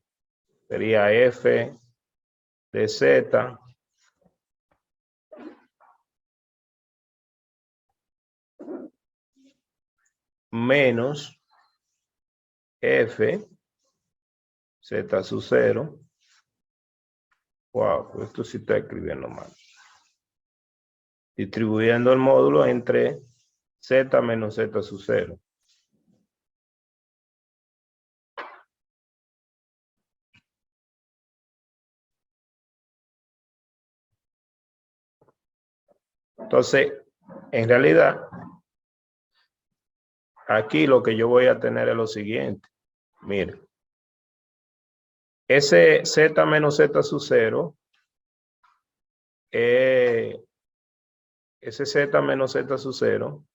Sería F de Z menos F Z sub 0. Wow, esto sí está escribiendo mal. Distribuyendo el módulo entre Z menos Z sub 0. Entonces, en realidad, aquí lo que yo voy a tener es lo siguiente. Mire, ese Z menos Z sub 0, ese Z menos Z sub 0,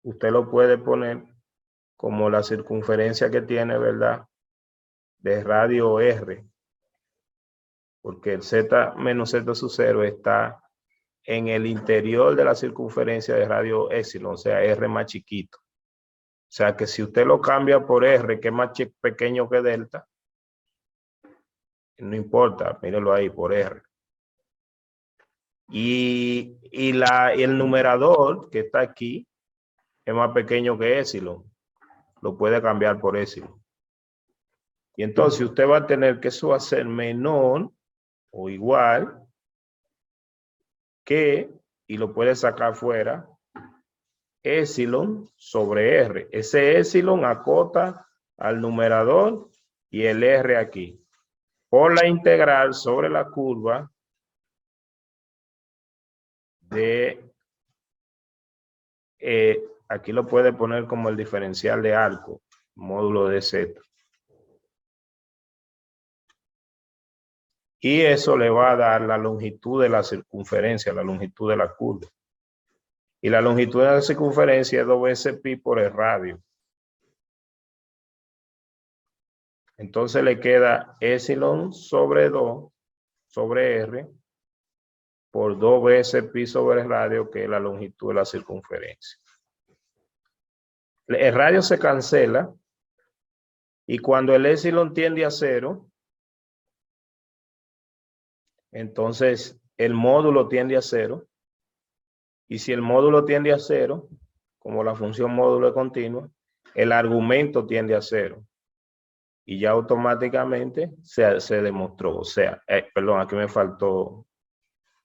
usted lo puede poner como la circunferencia que tiene, ¿verdad? De radio R. Porque el Z menos Z sub 0 está en el interior de la circunferencia de radio epsilon, o sea, R más chiquito. O sea que si usted lo cambia por R, que es más pequeño que delta, no importa, mírelo ahí, por R. Y el numerador que está aquí es más pequeño que epsilon. Lo puede cambiar por epsilon. Y entonces usted va a tener que eso va a ser menor o igual que, y lo puede sacar fuera, epsilon sobre R. Ese epsilon acota al numerador y el R aquí. Por la integral sobre la curva de, aquí lo puede poner como el diferencial de arco, módulo de Z. Y eso le va a dar la longitud de la circunferencia, la longitud de la curva. Y la longitud de la circunferencia es 2 veces pi por el radio. Entonces le queda epsilon sobre 2 sobre R por 2 veces pi sobre el radio, que es la longitud de la circunferencia. El radio se cancela y cuando el epsilon tiende a 0, entonces el módulo tiende a 0. Y si el módulo tiende a 0, como la función módulo es continua, el argumento tiende a 0. Y ya automáticamente se demostró. O sea, perdón, aquí me faltó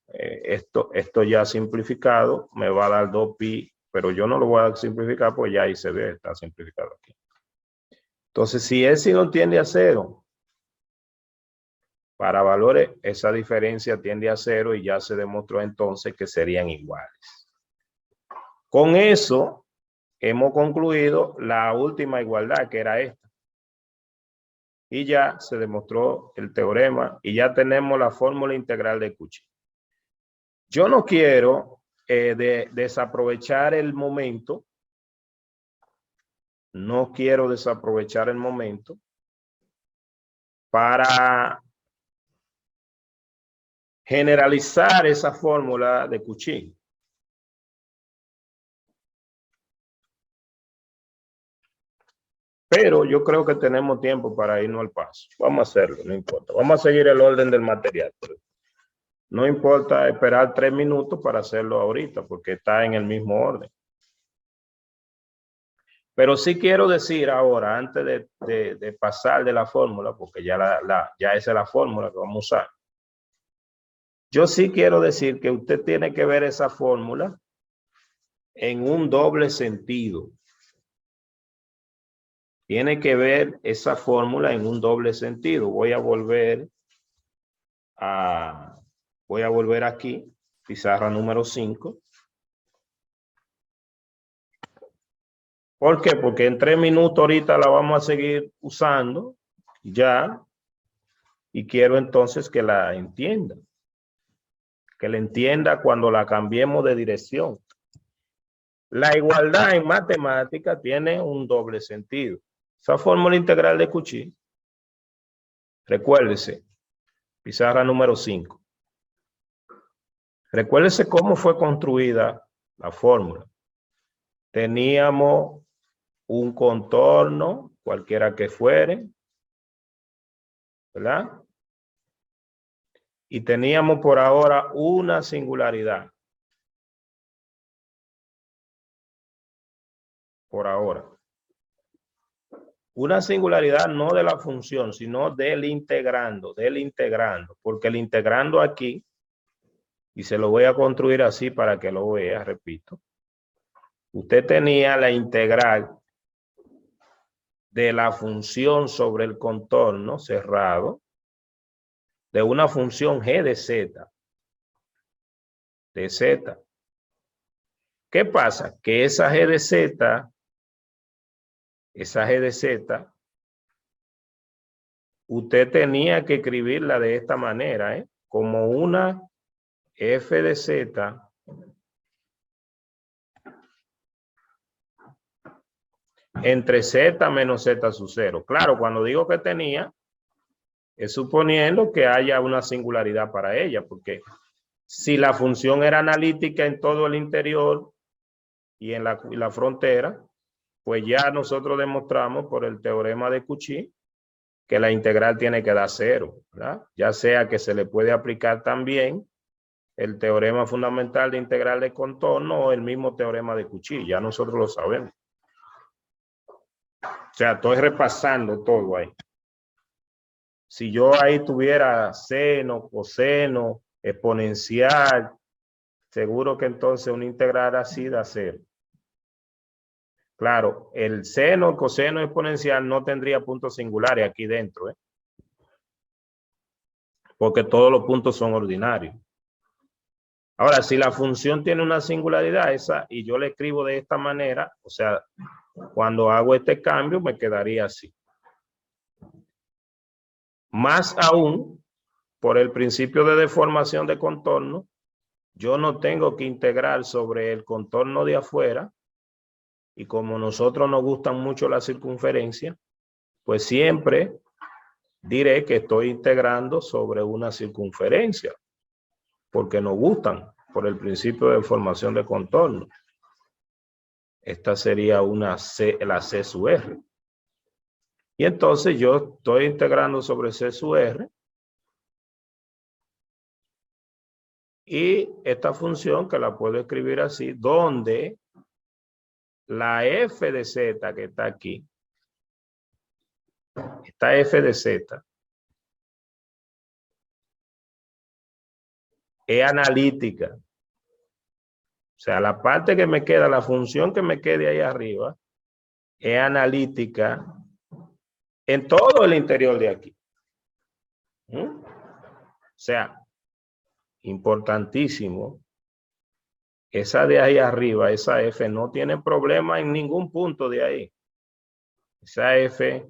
esto ya simplificado, me va a dar 2pi, pero yo no lo voy a simplificar, pues ya ahí se ve, está simplificado aquí. Entonces, si epsilon tiende a 0, para valores, esa diferencia tiende a 0 y ya se demostró entonces que serían iguales. Con eso, hemos concluido la última igualdad, que era esta. Y ya se demostró el teorema y ya tenemos la fórmula integral de Cauchy. Yo no quiero desaprovechar el momento. No quiero desaprovechar el momento para generalizar esa fórmula de Cauchy. Pero yo creo que tenemos tiempo para irnos al paso. Vamos a hacerlo, no importa. Vamos a seguir el orden del material. No importa esperar 3 minutos para hacerlo ahorita, porque está en el mismo orden. Pero sí quiero decir ahora, antes de pasar de la fórmula, porque ya esa es la fórmula que vamos a usar. Yo sí quiero decir que usted tiene que ver esa fórmula en un doble sentido. Tiene que ver esa fórmula en un doble sentido. Voy a volver aquí, pizarra número 5. ¿Por qué? Porque en 3 minutos ahorita la vamos a seguir usando ya. Y quiero entonces que la entienda. Que la entienda cuando la cambiemos de dirección. La igualdad en matemática tiene un doble sentido. Esa fórmula integral de Cauchy, recuérdese, pizarra número 5. Recuérdese cómo fue construida la fórmula. Teníamos un contorno, cualquiera que fuere, ¿verdad? Y teníamos por ahora una singularidad. Por ahora. Una singularidad no de la función, sino del integrando, porque el integrando aquí, y se lo voy a construir así para que lo vea, repito. Usted tenía la integral de la función sobre el contorno cerrado de una función g de z. De z. ¿Qué pasa? Que esa g de z, usted tenía que escribirla de esta manera, como una f de z entre z menos z sub 0. Claro, cuando digo que tenía, es suponiendo que haya una singularidad para ella, porque si la función era analítica en todo el interior y en la frontera, pues ya nosotros demostramos por el teorema de Cauchy que la integral tiene que dar 0, ¿verdad? Ya sea que se le puede aplicar también el teorema fundamental de integral de contorno o el mismo teorema de Cauchy, ya nosotros lo sabemos. O sea, estoy repasando todo ahí. Si yo ahí tuviera seno, coseno, exponencial, seguro que entonces una integral así da 0. Claro, el seno, el coseno exponencial no tendría puntos singulares aquí dentro, porque todos los puntos son ordinarios. Ahora, si la función tiene una singularidad esa y yo le escribo de esta manera, o sea, cuando hago este cambio me quedaría así. Más aún, por el principio de deformación de contorno, yo no tengo que integrar sobre el contorno de afuera, y como nosotros nos gustan mucho la circunferencia, pues siempre diré que estoy integrando sobre una circunferencia, porque nos gustan por el principio de deformación de contorno. Esta sería una C, la C sub R. Y entonces yo estoy integrando sobre C sub R. Y esta función que la puedo escribir así, donde la f de z que está aquí, esta f de z, es analítica. O sea, la parte que me queda, la función que me quede ahí arriba, es analítica en todo el interior de aquí. O sea, importantísimo. Esa de ahí arriba, esa F, no tiene problema en ningún punto de ahí. Esa F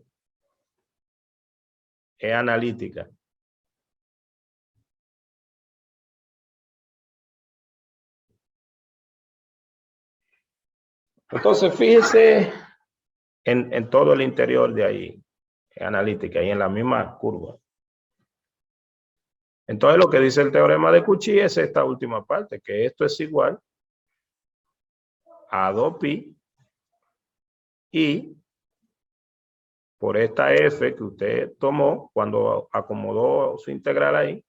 es analítica. Entonces, fíjese en todo el interior de ahí, es analítica, y en la misma curva. Entonces lo que dice el teorema de Cauchy es esta última parte, que esto es igual a 2pi y por esta f que usted tomó cuando acomodó su integral ahí,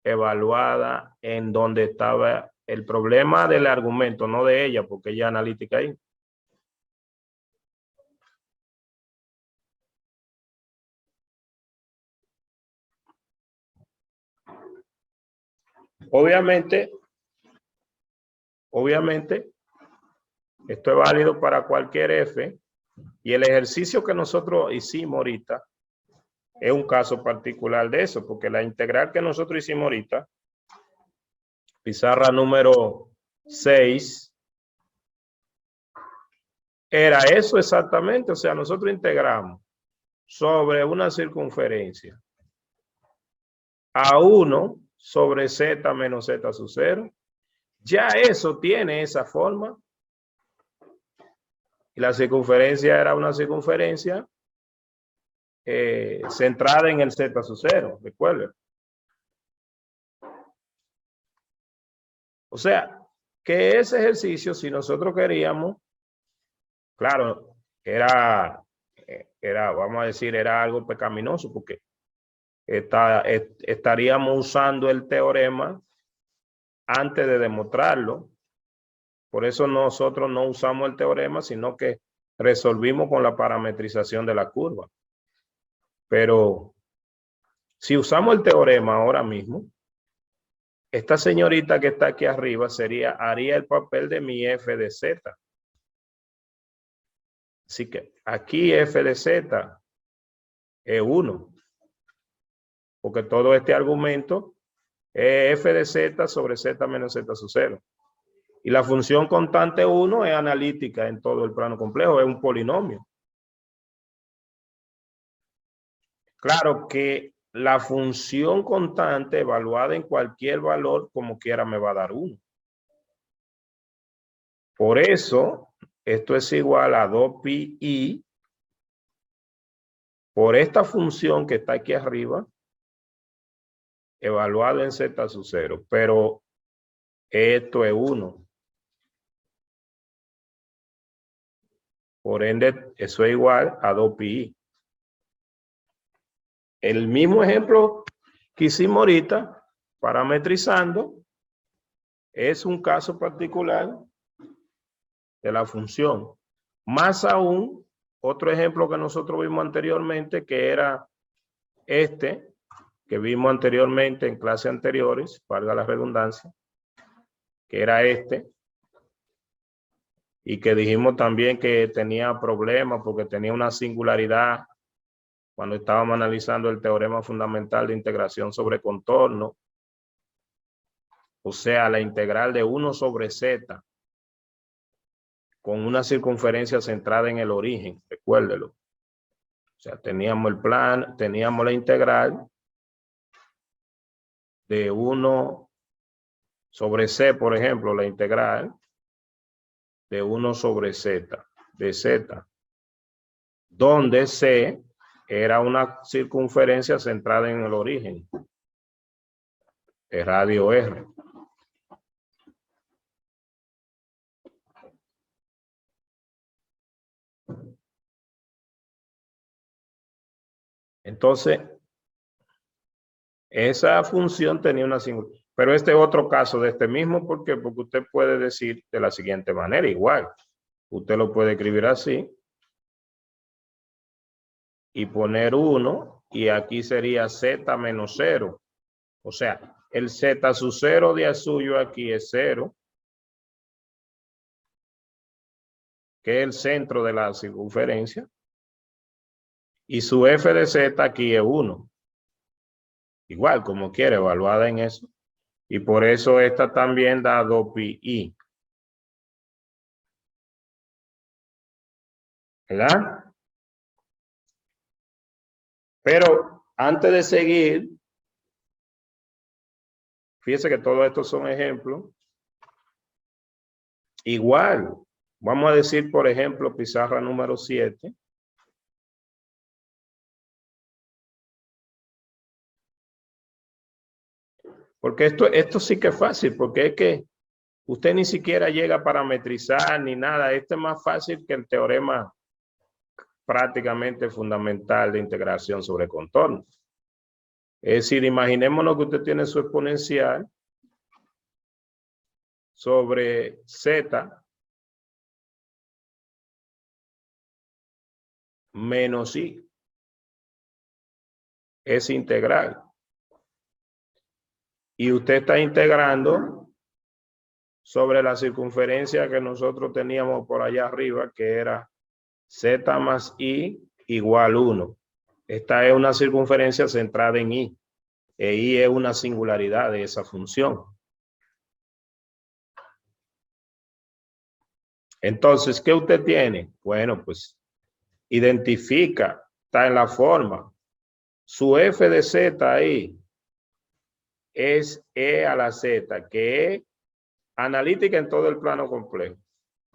evaluada en donde estaba el problema del argumento, no de ella, porque ella es analítica ahí. Obviamente, esto es válido para cualquier f, y el ejercicio que nosotros hicimos ahorita es un caso particular de eso, porque la integral que nosotros hicimos ahorita, pizarra número 6, era eso exactamente. O sea, nosotros integramos sobre una circunferencia a 1 sobre z menos z sub 0. Ya eso tiene esa forma. Y la circunferencia era una circunferencia centrada en el z sub 0, recuerden. O sea, que ese ejercicio, si nosotros queríamos, claro, era, vamos a decir, era algo pecaminoso, porque estaríamos usando el teorema antes de demostrarlo. Por eso nosotros no usamos el teorema, sino que resolvimos con la parametrización de la curva. Pero si usamos el teorema ahora mismo, esta señorita que está aquí arriba haría el papel de mi f de z. Así que aquí f de z es 1. Porque todo este argumento es f de z sobre z menos z sub 0. Y la función constante 1 es analítica en todo el plano complejo, es un polinomio. Claro que la función constante evaluada en cualquier valor, como quiera, me va a dar 1. Por eso, esto es igual a 2pi i por esta función que está aquí arriba, evaluado en z sub 0. Pero esto es 1. Por ende, eso es igual a 2pi i. El mismo ejemplo que hicimos ahorita, parametrizando, es un caso particular de la función. Más aún, otro ejemplo que nosotros vimos anteriormente, que era este, que vimos anteriormente en clases anteriores, valga la redundancia, que era este, y que dijimos también que tenía problemas porque tenía una singularidad cuando estábamos analizando el teorema fundamental de integración sobre contorno. O sea, la integral de 1 sobre z con una circunferencia centrada en el origen, recuérdelo. O sea, teníamos el plan, teníamos la integral de 1 sobre c, por ejemplo, la integral de 1 sobre z, de z, donde c era una circunferencia centrada en el origen, de radio r. Entonces, esa función tenía una singularidad. Pero este otro caso de este mismo, ¿por qué? Porque usted puede decir de la siguiente manera, igual. Usted lo puede escribir así. Y poner 1, y aquí sería z menos 0. O sea, el z sub 0 de suyo aquí es 0. Que es el centro de la circunferencia. Y su f de z aquí es 1. Igual, como quiere, evaluada en eso. Y por eso esta también da 2pi i. ¿Verdad? Pero antes de seguir, fíjese que todos estos son ejemplos. Igual, vamos a decir, por ejemplo, pizarra número 7. Porque esto sí que es fácil, porque es que usted ni siquiera llega a parametrizar ni nada. Esto es más fácil que el teorema prácticamente fundamental de integración sobre contornos. Es decir, imaginémonos que usted tiene su exponencial sobre z menos i. Es integral. Y usted está integrando sobre la circunferencia que nosotros teníamos por allá arriba, que era z más i igual 1. Esta es una circunferencia centrada en i. E i es una singularidad de esa función. Entonces, ¿qué usted tiene? Bueno, pues identifica, está en la forma. Su f de z ahí es e a la z, que es analítica en todo el plano complejo,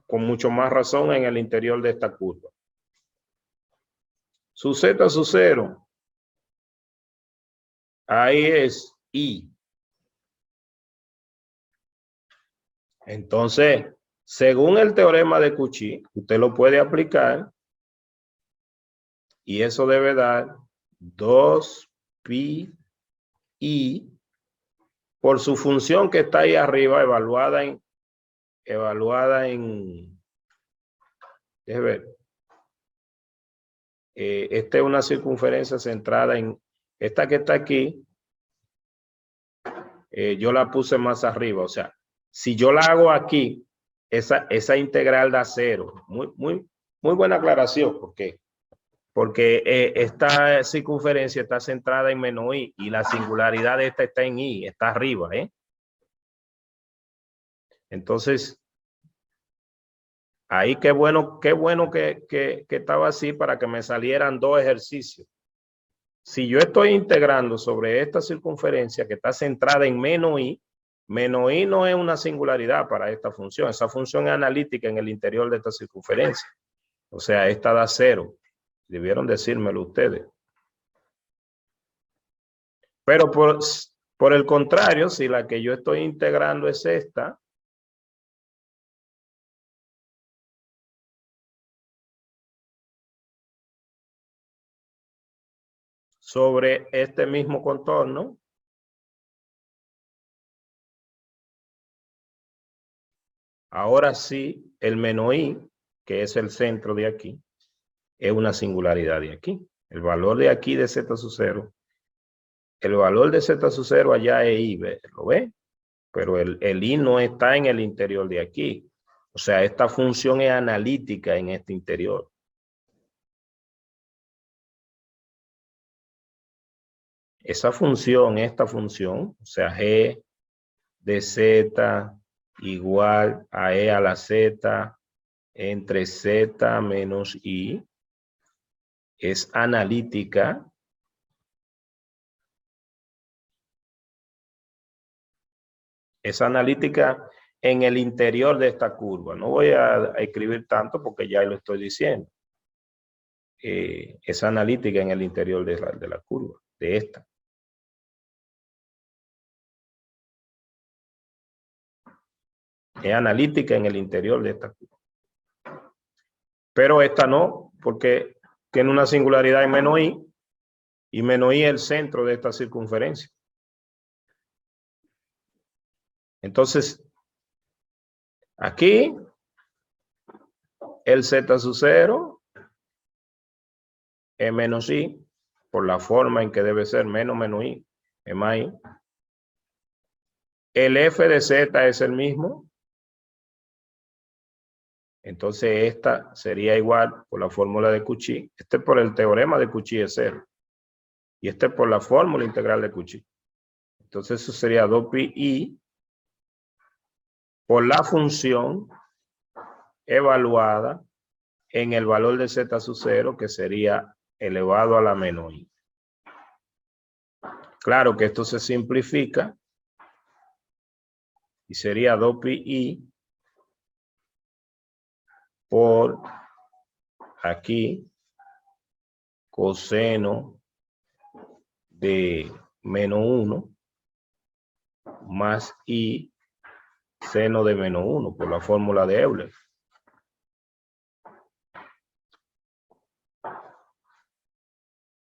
con mucho más razón en el interior de esta curva. Su z su 0, ahí es i. Entonces, según el teorema de Cauchy, usted lo puede aplicar y eso debe dar 2pi i por su función que está ahí arriba, evaluada en, déjeme ver, esta es una circunferencia centrada en, esta que está aquí, yo la puse más arriba, o sea, si yo la hago aquí, esa integral da 0. Muy buena aclaración, porque esta circunferencia está centrada en menos i y la singularidad de esta está en i, está arriba, ¿eh? Entonces, ahí qué bueno que estaba así para que me salieran dos ejercicios. Si yo estoy integrando sobre esta circunferencia que está centrada en menos i no es una singularidad para esta función. Esa función es analítica en el interior de esta circunferencia. O sea, esta da 0. Debieron decírmelo ustedes. Pero por el contrario, si la que yo estoy integrando es esta, sobre este mismo contorno, ahora sí, el menos i, que es el centro de aquí, es una singularidad de aquí. El valor de aquí de z sub 0, el valor de z sub 0 allá es i, ¿lo ve? Pero el i no está en el interior de aquí. O sea, esta función es analítica en este interior. Esa función, esta función, o sea, g de z igual a e a la z entre z menos i, es analítica. Es analítica en el interior de esta curva. No voy a escribir tanto porque ya lo estoy diciendo. Es analítica en el interior de la curva, de esta. Es analítica en el interior de esta curva. Pero esta no, porque tiene una singularidad en menos i, y menos i es el centro de esta circunferencia. Entonces, aquí, el z sub 0 es menos i, por la forma en que debe ser menos i, es más i. El f de z es el mismo. Entonces esta sería igual por la fórmula de Cauchy. Este por el teorema de Cauchy es 0. Y este por la fórmula integral de Cauchy. Entonces eso sería 2pi i por la función evaluada en el valor de z sub 0, que sería elevado a la menos i. Claro que esto se simplifica y sería 2pi i por aquí coseno de menos 1 más I seno de menos 1 por la fórmula de Euler.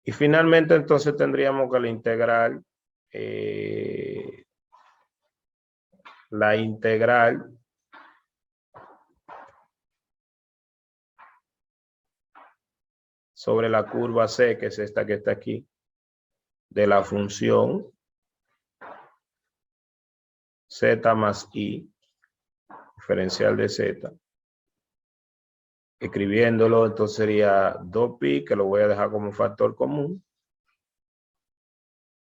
Y finalmente entonces tendríamos que la integral sobre la curva C, que es esta que está aquí, de la función Z más I, diferencial de Z. Escribiéndolo, entonces sería 2pi, que lo voy a dejar como factor común.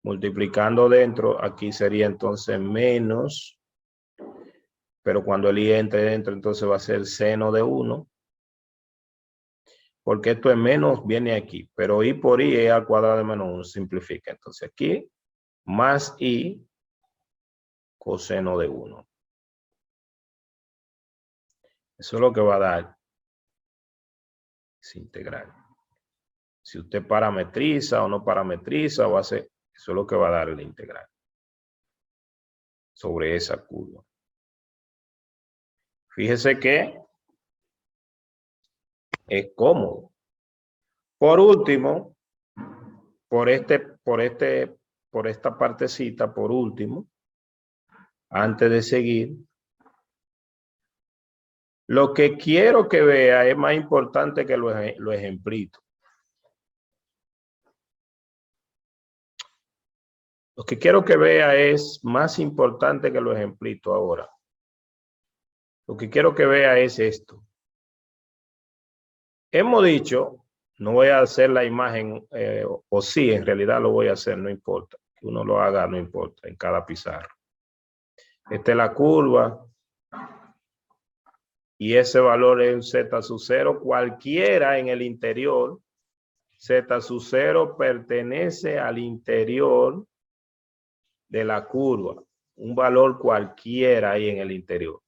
Multiplicando dentro, aquí sería entonces menos, pero cuando el I entre dentro, entonces va a ser seno de 1. Porque esto es menos, viene aquí, pero I por I es al cuadrado de menos 1, simplifica. Entonces aquí, más I coseno de 1. Eso es lo que va a dar esa integral. Si usted parametriza o no parametriza, va a ser, eso es lo que va a dar la integral sobre esa curva. Fíjese que es cómodo. Por último, por esta partecita, por último, antes de seguir, lo que quiero que vea es más importante que lo ejemplito. Lo que quiero que vea es más importante que lo ejemplito ahora. Lo que quiero que vea es esto. Hemos dicho, no voy a hacer la imagen, o sí, en realidad lo voy a hacer, no importa. Que uno lo haga, no importa, en cada pizarra. Esta es la curva. Y ese valor es un Z sub 0 cualquiera en el interior. Z sub 0 pertenece al interior de la curva. Un valor cualquiera ahí en el interior.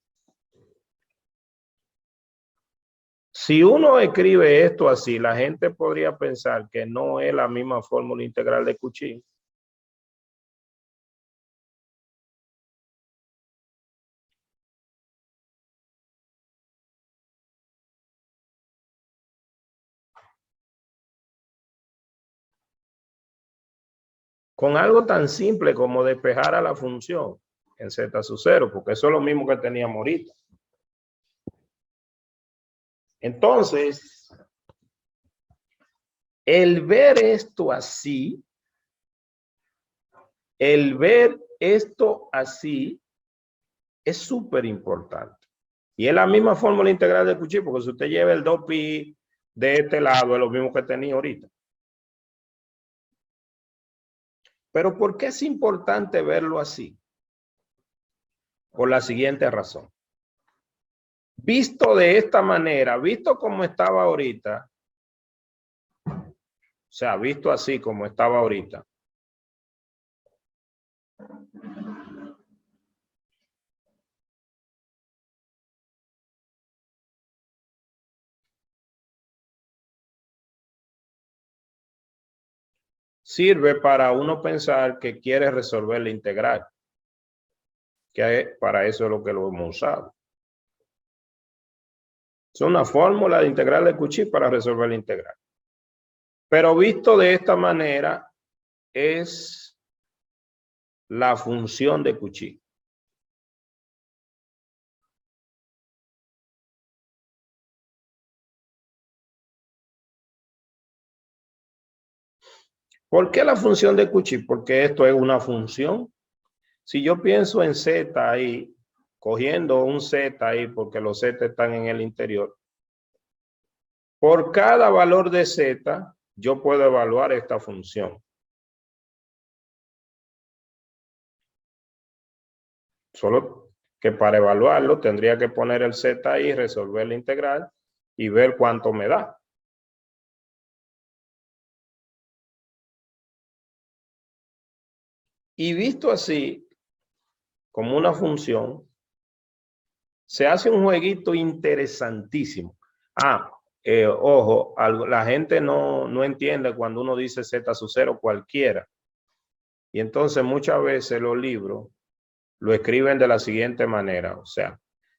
Si uno escribe esto así, la gente podría pensar que no es la misma fórmula integral de Cauchy. Con algo tan simple como despejar a la función en Z sub 0, porque eso es lo mismo que teníamos ahorita. Entonces, el ver esto así, es súper importante. Y es la misma fórmula integral de Cauchy, porque si usted lleva el 2pi de este lado, es lo mismo que tenía ahorita. Pero ¿por qué es importante verlo así? Por la siguiente razón. Visto de esta manera, visto como estaba ahorita, o sea, visto así como estaba ahorita, sirve para uno pensar que quiere resolver la integral, que para eso es lo que lo hemos usado. Es una fórmula de integral de Cauchy para resolver la integral. Pero visto de esta manera, es la función de Cauchy. ¿Por qué la función de Cauchy? Porque esto es una función. Si yo pienso en Z ahí, cogiendo un Z ahí, porque los Z están en el interior, por cada valor de Z, yo puedo evaluar esta función. Solo que para evaluarlo tendría que poner el Z ahí, resolver la integral y ver cuánto me da. Y visto así, como una función, se hace un jueguito interesantísimo. Ojo, la gente no entiende cuando uno dice Z sub 0 cualquiera. Y entonces muchas veces los libros lo escriben de la siguiente manera. O sea,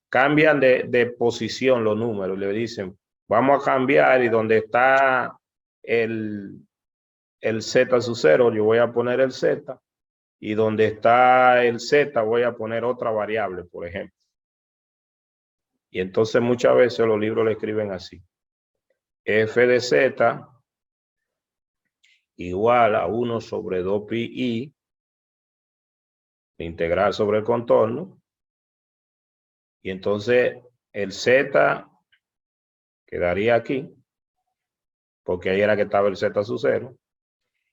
cambian de posición los números. Le dicen, vamos a cambiar y donde está el Z sub 0, yo voy a poner el Z. Y donde está el Z voy a poner otra variable, por ejemplo. Y entonces muchas veces los libros le escriben así. F de Z igual a 1 sobre 2 pi i, integral sobre el contorno. Y entonces el Z quedaría aquí, porque ahí era que estaba el Z sub 0.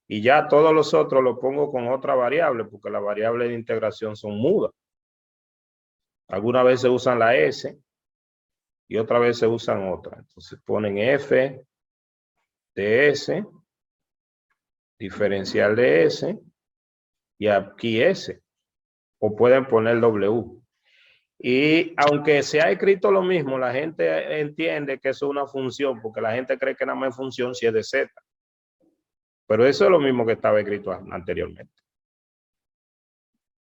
Y ya todos los otros los pongo con otra variable, porque las variables de integración son mudas. Algunas veces usan la S y otras veces usan otra. Entonces ponen F de S, diferencial de S, y aquí S. O pueden poner W. Y aunque se ha escrito lo mismo, la gente entiende que eso es una función, porque la gente cree que nada más es función si es de Z. Pero eso es lo mismo que estaba escrito anteriormente.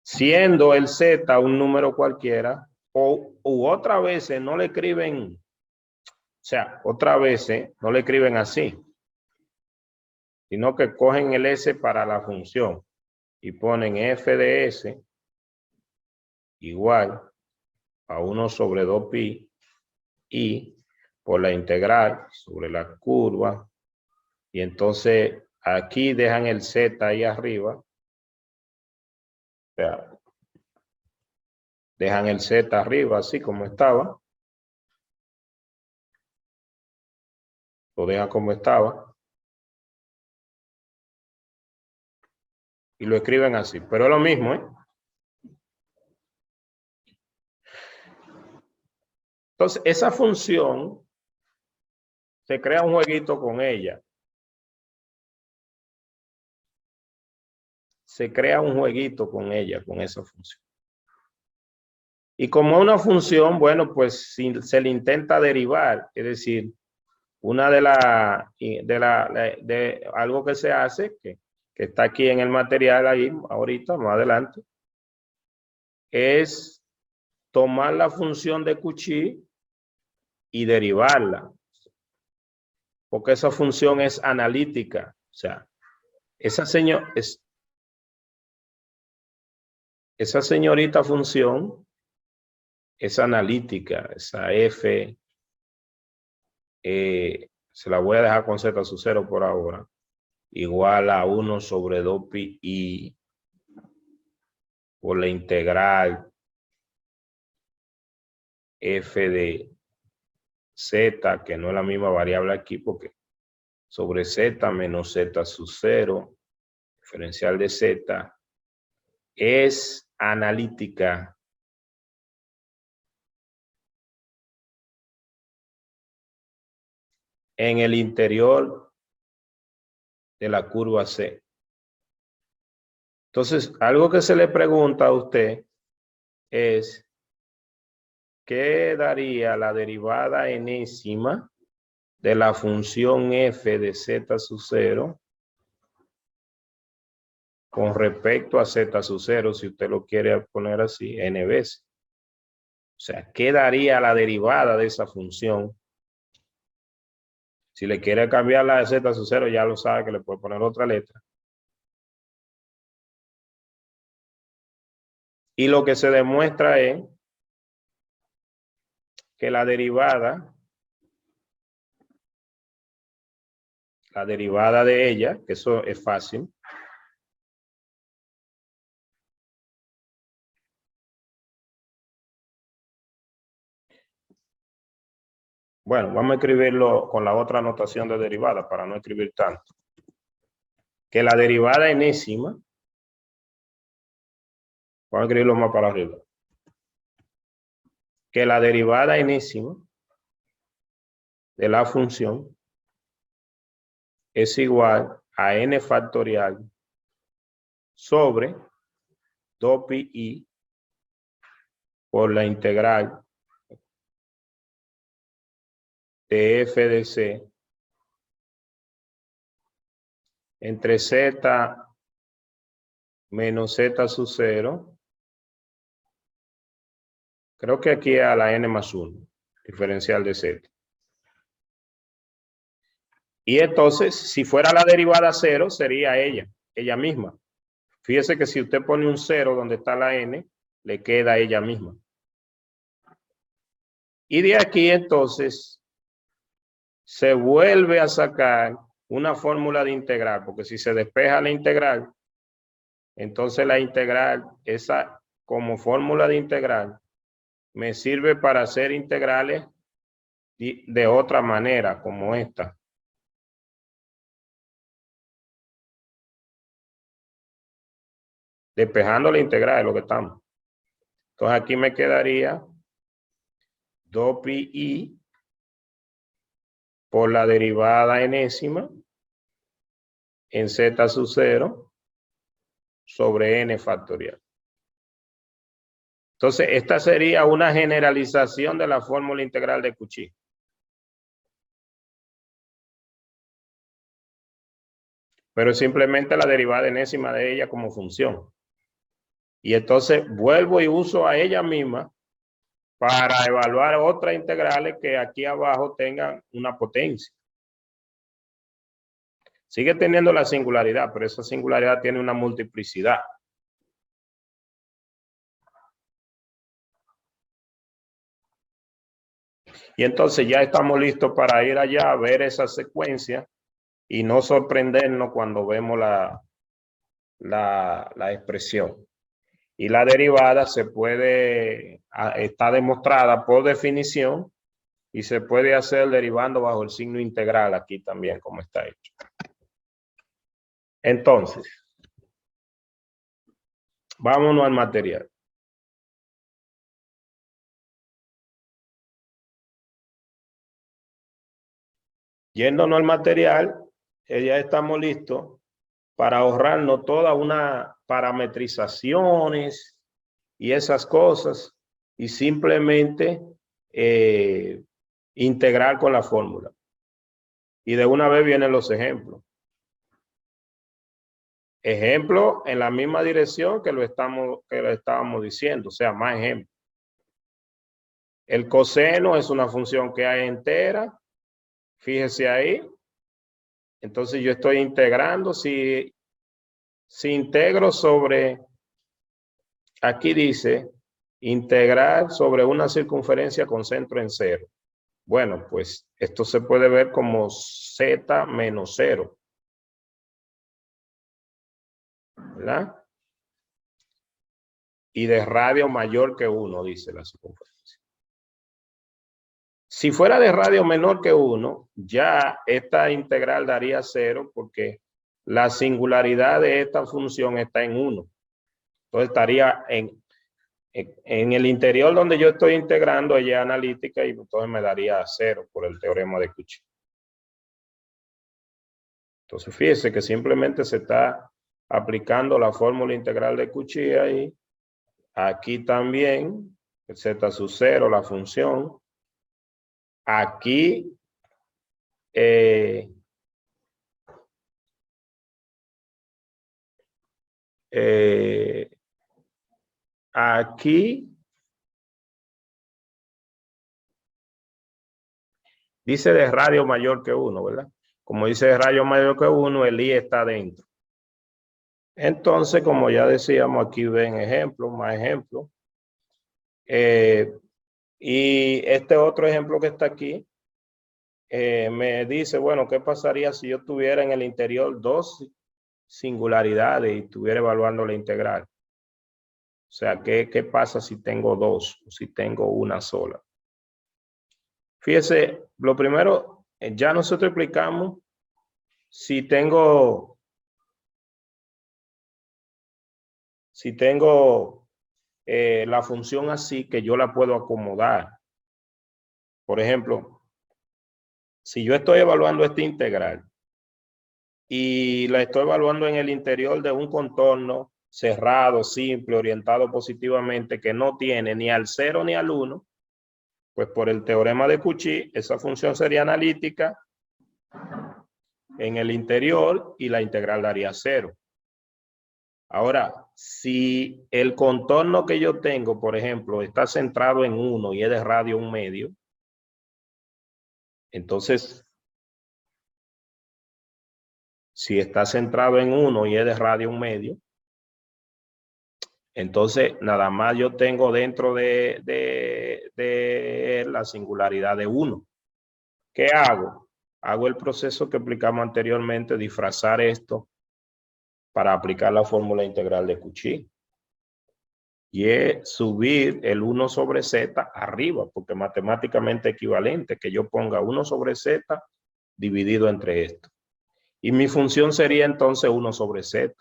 Siendo el Z un número cualquiera, u otra veces no le escriben, o sea, otra veces no le escriben así, sino que cogen el S para la función y ponen F de S igual a 1 sobre 2 pi i por la integral sobre la curva, y entonces aquí dejan el Z ahí arriba, o sea, dejan el Z arriba así como estaba, lo dejan como estaba y lo escriben así, pero es lo mismo, ¿eh? Entonces esa función se crea un jueguito con ella. Se crea un jueguito con ella, con esa función. Y como una función, bueno, pues si se le intenta derivar, es decir, una de algo que se hace, que está aquí en el material ahí, ahorita, más adelante, es tomar la función de Cauchy y derivarla. Porque esa función es analítica. O sea, esa señorita función es analítica, esa F, se la voy a dejar con Z sub 0 por ahora, igual a 1 sobre 2 pi i por la integral F de Z, que no es la misma variable aquí, porque sobre Z menos Z sub 0, diferencial de Z, es analítica. En el interior de la curva C. Entonces, algo que se le pregunta a usted es, ¿qué daría la derivada enésima de la función f de Z sub 0 con respecto a Z sub 0, si usted lo quiere poner así, n veces? O sea, ¿qué daría la derivada de esa función? Si le quiere cambiar la de Z sub 0, ya lo sabe que le puede poner otra letra. Y lo que se demuestra es que la derivada de ella, que eso es fácil, bueno, vamos a escribirlo con la otra notación de derivada para no escribir tanto. Que la derivada enésima, vamos a escribirlo más para arriba. Que la derivada enésima de la función es igual a n factorial sobre 2 pi i por la integral de f de c entre z menos Z sub 0 Creo que aquí a la n más 1, diferencial de z. Y entonces, si fuera la derivada 0, sería ella misma. Fíjese que si usted pone un 0 donde está la n, le queda ella misma. Y de aquí entonces se vuelve a sacar una fórmula de integral, porque si se despeja la integral, entonces la integral, esa como fórmula de integral, me sirve para hacer integrales de otra manera, como esta. Despejando la integral es lo que estamos. Entonces aquí me quedaría 2pi por la derivada enésima en z sub 0 sobre n factorial. Entonces, esta sería una generalización de la fórmula integral de Cauchy. Pero es simplemente la derivada enésima de ella como función. Y entonces vuelvo y uso a ella misma para evaluar otras integrales que aquí abajo tengan una potencia. Sigue teniendo la singularidad, pero esa singularidad tiene una multiplicidad. Y entonces ya estamos listos para ir allá a ver esa secuencia y no sorprendernos cuando vemos la expresión. Y la derivada está demostrada por definición y se puede hacer derivando bajo el signo integral aquí también, como está hecho. Entonces, vámonos al material. Yéndonos al material, ya estamos listos para ahorrarnos toda una parametrizaciones y esas cosas y simplemente integrar con la fórmula. Y de una vez vienen los ejemplos. Ejemplo en la misma dirección que lo estábamos diciendo, o sea, más ejemplos. El coseno es una función que hay entera. Fíjese ahí. Entonces yo estoy integrando. Si integro sobre, aquí dice, integrar sobre una circunferencia con centro en 0. Bueno, pues esto se puede ver como z menos 0. ¿Verdad? Y de radio mayor que 1, dice la circunferencia. Si fuera de radio menor que 1, ya esta integral daría 0 porque la singularidad de esta función está en 1. Entonces estaría en el interior donde yo estoy integrando, ella es analítica y entonces me daría 0 por el teorema de Cauchy. Entonces fíjese que simplemente se está aplicando la fórmula integral de Cauchy ahí. Aquí también, z sub 0, la función. Aquí, aquí dice de radio mayor que 1, ¿verdad? Como dice de radio mayor que 1, el i está dentro. Entonces, como ya decíamos, aquí ven ejemplos, más ejemplos. Y este otro ejemplo que está aquí, me dice, bueno, ¿qué pasaría si yo tuviera en el interior 2 singularidades y estuviera evaluando la integral? O sea, ¿qué pasa si tengo 2 o si tengo una sola? Fíjese, lo primero, ya nosotros explicamos si tengo la función así, que yo la puedo acomodar. Por ejemplo, si yo estoy evaluando esta integral y la estoy evaluando en el interior de un contorno cerrado, simple, orientado positivamente, que no tiene ni al 0 ni al 1, pues por el teorema de Cauchy, esa función sería analítica en el interior y la integral daría 0. Ahora, si el contorno que yo tengo, por ejemplo, está centrado en 1 y es de radio 1 medio, entonces, si está centrado en 1 y es de radio 1 medio, entonces nada más yo tengo dentro de la singularidad de 1. ¿Qué hago? Hago el proceso que explicamos anteriormente, disfrazar esto para aplicar la fórmula integral de Cauchy. Y es subir el 1 sobre z arriba, porque matemáticamente equivalente que yo ponga 1 sobre z dividido entre esto. Y mi función sería entonces 1 sobre z,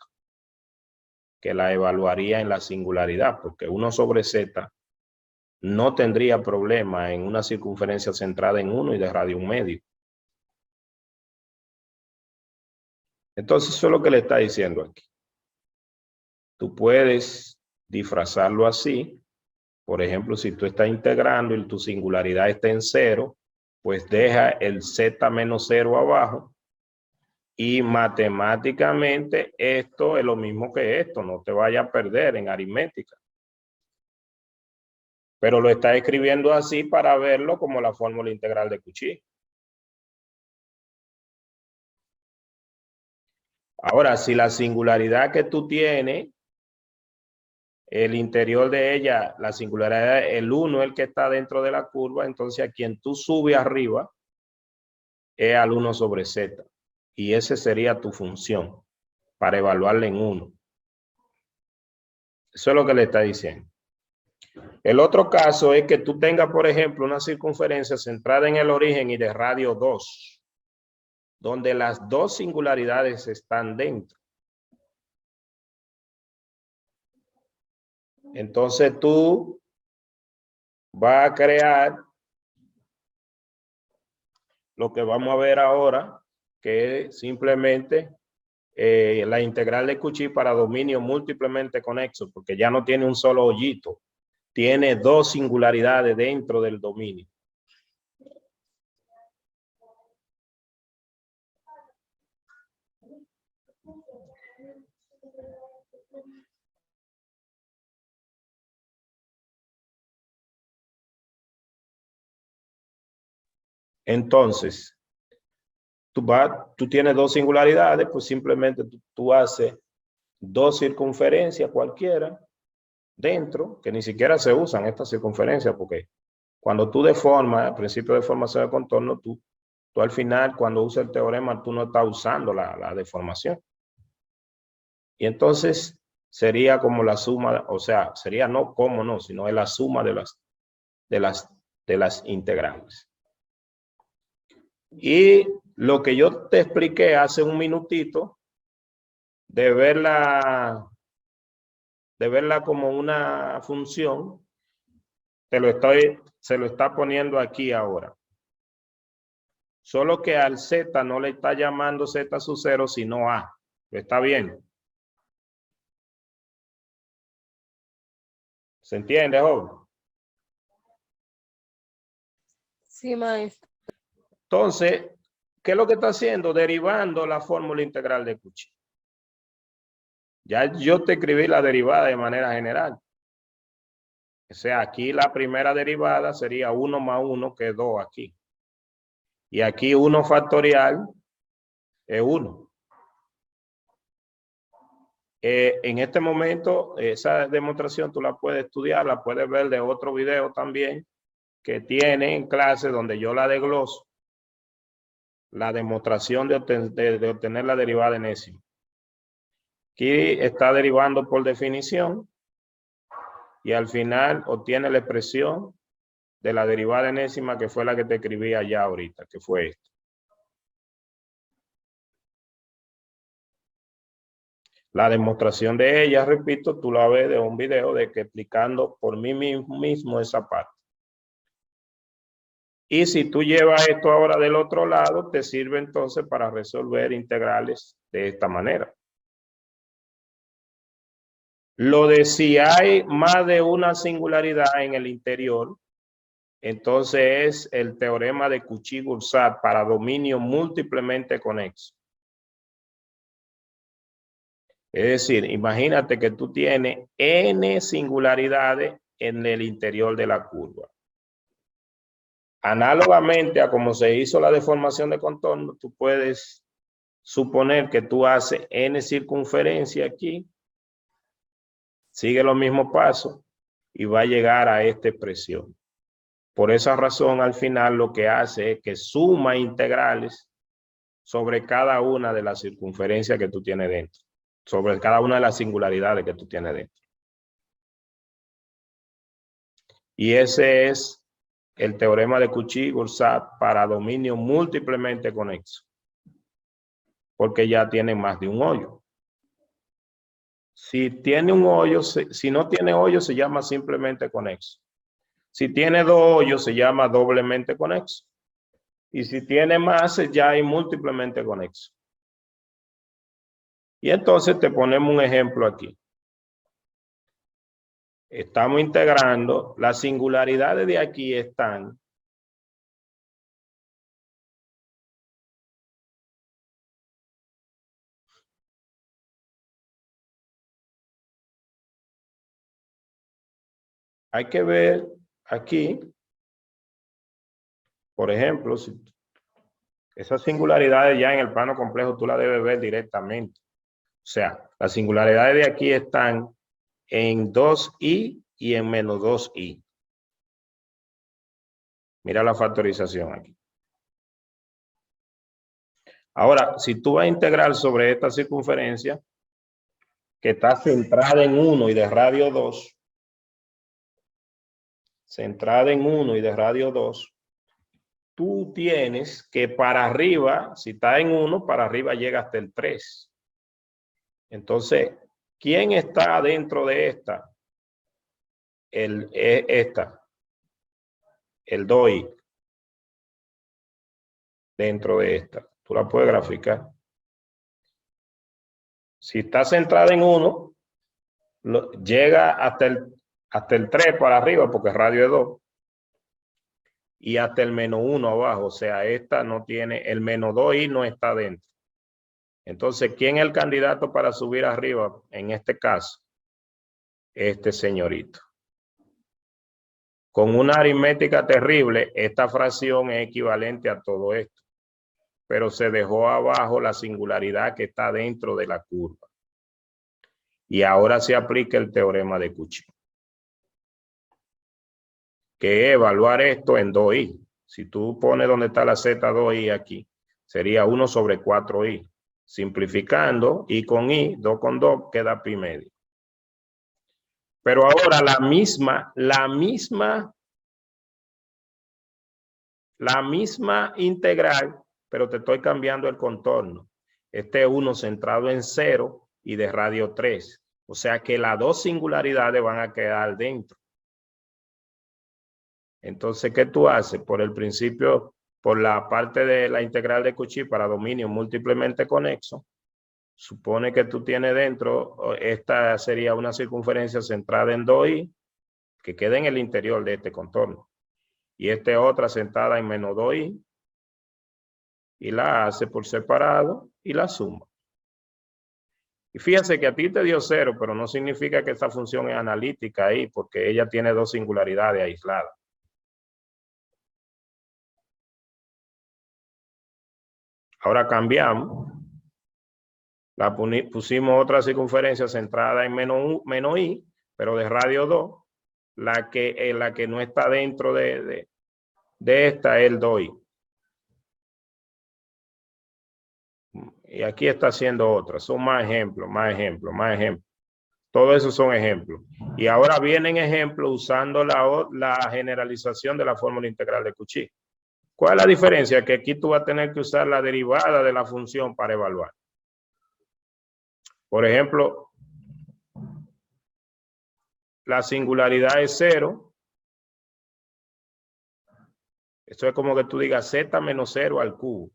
que la evaluaría en la singularidad, porque 1 sobre z no tendría problema en una circunferencia centrada en 1 y de radio 1 medio. Entonces, eso es lo que le está diciendo aquí. Tú puedes disfrazarlo así. Por ejemplo, si tú estás integrando y tu singularidad está en 0, pues deja el z menos 0 abajo. Y matemáticamente esto es lo mismo que esto. No te vayas a perder en aritmética. Pero lo está escribiendo así para verlo como la fórmula integral de Cauchy. Ahora, si la singularidad que tú tienes, el interior de ella, la singularidad, el 1 es el que está dentro de la curva, entonces a quien tú subes arriba es al 1 sobre z. Y esa sería tu función para evaluarla en 1. Eso es lo que le está diciendo. El otro caso es que tú tengas, por ejemplo, una circunferencia centrada en el origen y de radio 2, donde las dos singularidades están dentro. Entonces tú vas a crear lo que vamos a ver ahora, que es simplemente la integral de Cauchy para dominio múltiplemente conexo, porque ya no tiene un solo hoyito, tiene dos singularidades dentro del dominio. Entonces, tú tienes dos singularidades, pues simplemente tú haces dos circunferencias cualquiera dentro, que ni siquiera se usan estas circunferencias, porque cuando tú deformas, al principio de formación de contorno, tú al final, cuando usas el teorema, tú no estás usando la deformación. Y entonces sería como la suma, o sea, sería no como no, sino es la suma de las integrales. Y lo que yo te expliqué hace un minutito, de verla como una función, se lo está poniendo aquí ahora. Solo que al z no le está llamando z sub 0, sino a. ¿Está bien? ¿Se entiende, joven? Sí, maestro. Entonces, ¿qué es lo que está haciendo? Derivando la fórmula integral de Cauchy. Ya yo te escribí la derivada de manera general. O sea, aquí la primera derivada sería 1 más 1, que es 2 aquí. Y aquí 1 factorial es 1. En este momento, esa demostración tú la puedes estudiar, la puedes ver de otro video también que tiene en clase donde yo la desgloso. La demostración de obtener la derivada enésima. Aquí está derivando por definición y al final obtiene la expresión de la derivada enésima, que fue la que te escribí allá ahorita, que fue esta. La demostración de ella, repito, tú la ves de un video de que explicando por mí mismo esa parte. Y si tú llevas esto ahora del otro lado, te sirve entonces para resolver integrales de esta manera. Lo de si hay más de una singularidad en el interior, entonces es el teorema de Cauchy-Goursat para dominio múltiplemente conexo. Es decir, imagínate que tú tienes n singularidades en el interior de la curva. Análogamente a como se hizo la deformación de contorno, tú puedes suponer que tú haces n circunferencia aquí, sigue los mismos pasos y va a llegar a esta expresión. Por esa razón, al final lo que hace es que suma integrales sobre cada una de las circunferencias que tú tienes dentro, sobre cada una de las singularidades que tú tienes dentro. Y ese es el teorema de Cauchy-Goursat para dominio múltiplemente conexo, porque ya tiene más de un hoyo. Si tiene un hoyo, si no tiene hoyo, se llama simplemente conexo. Si tiene dos hoyos, se llama doblemente conexo. Y si tiene más, ya hay múltiplemente conexo. Y entonces te ponemos un ejemplo aquí. Estamos integrando, las singularidades de aquí están hay que ver aquí, por ejemplo, si esas singularidades ya en el plano complejo tú las debes ver directamente. O sea, las singularidades de aquí están en 2i y en menos 2i. Mira la factorización aquí. Ahora, si tú vas a integrar sobre esta circunferencia, que está centrada en 1 y de radio 2, centrada en 1 y de radio 2, tú tienes que para arriba, si está en 1, para arriba llega hasta el 3. Entonces, ¿quién está dentro de esta? El 2i. Dentro de esta. Tú la puedes graficar. Si está centrada en 1, llega hasta el 3 para arriba, porque el radio es 2. Y hasta el menos 1 abajo. O sea, esta no tiene, el menos 2i no está dentro. Entonces, ¿quién es el candidato para subir arriba? En este caso, este señorito. Con una aritmética terrible, esta fracción es equivalente a todo esto. Pero se dejó abajo la singularidad que está dentro de la curva. Y ahora se aplica el teorema de Cauchy, que es evaluar esto en 2i. Si tú pones donde está la z 2i aquí, sería 1 sobre 4i. Simplificando, i con i, 2 con 2, queda pi medio. Pero ahora la misma integral, pero te estoy cambiando el contorno. Este es 1 centrado en 0 y de radio 3. O sea que las dos singularidades van a quedar dentro. Entonces, ¿qué tú haces? Por el principio, por la parte de la integral de Cauchy para dominio múltiplemente conexo, supone que tú tienes dentro, esta sería una circunferencia centrada en 2i, que queda en el interior de este contorno. Y esta es otra centrada en menos 2i, y la hace por separado y la suma. Y fíjate que a ti te dio 0, pero no significa que esta función es analítica ahí, porque ella tiene dos singularidades aisladas. Ahora cambiamos. Pusimos otra circunferencia centrada en menos i, pero de radio 2. La que no está dentro de esta es el 2i. Y aquí está haciendo otra. Son más ejemplos, más ejemplos, más ejemplos. Todo eso son ejemplos. Y ahora vienen ejemplos usando la generalización de la fórmula integral de Cauchy. ¿Cuál es la diferencia? Que aquí tú vas a tener que usar la derivada de la función para evaluar. Por ejemplo, la singularidad es 0. Esto es como que tú digas z menos 0 al cubo.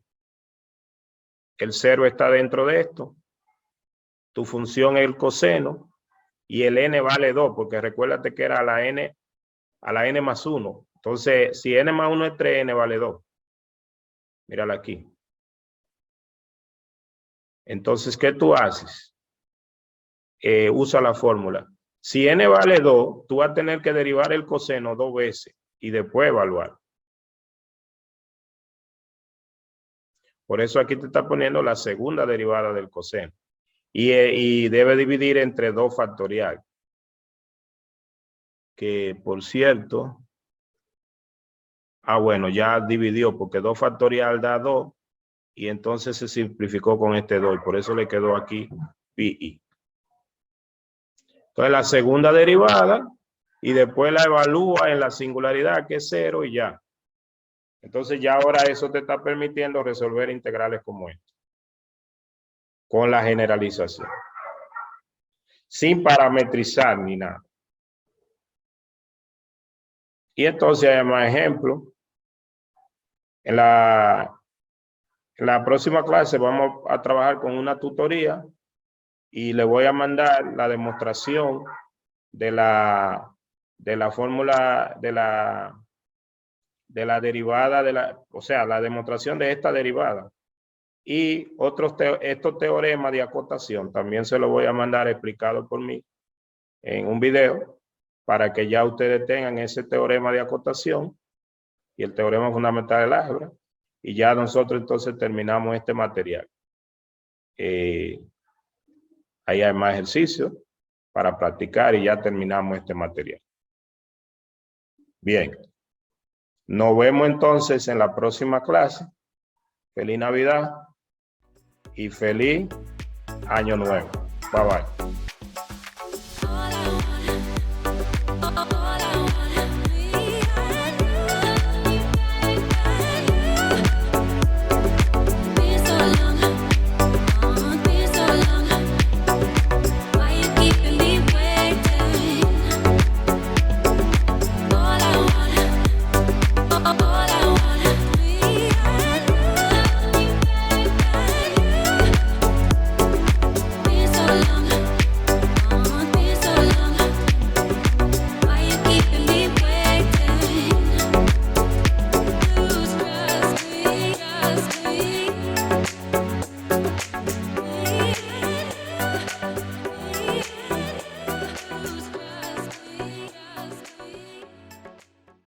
El 0 está dentro de esto. Tu función es el coseno. Y el n vale 2, porque recuérdate que era a la n más 1. Entonces, si n más 1 es 3, n vale 2. Mírala aquí. Entonces, ¿qué tú haces? usa la fórmula. Si n vale 2, tú vas a tener que derivar el coseno 2 veces y después evaluar. Por eso aquí te está poniendo la segunda derivada del coseno. Y debe dividir entre 2 factorial. Que, por cierto, bueno, ya dividió porque 2 factorial da 2 y entonces se simplificó con este 2 y por eso le quedó aquí pi. Entonces la segunda derivada y después la evalúa en la singularidad que es 0 y ya. Entonces ya ahora eso te está permitiendo resolver integrales como esta. Con la generalización. Sin parametrizar ni nada. Y entonces hay más ejemplos. En la próxima clase vamos a trabajar con una tutoría y le voy a mandar la demostración de la fórmula de la derivada o sea, la demostración de esta derivada. Y estos teoremas de acotación también se lo voy a mandar explicado por mí en un video para que ya ustedes tengan ese teorema de acotación y el teorema fundamental del álgebra. Y ya nosotros entonces terminamos este material. Ahí hay más ejercicios para practicar y ya terminamos este material. Bien. Nos vemos entonces en la próxima clase. Feliz Navidad y feliz Año Nuevo. Bye bye.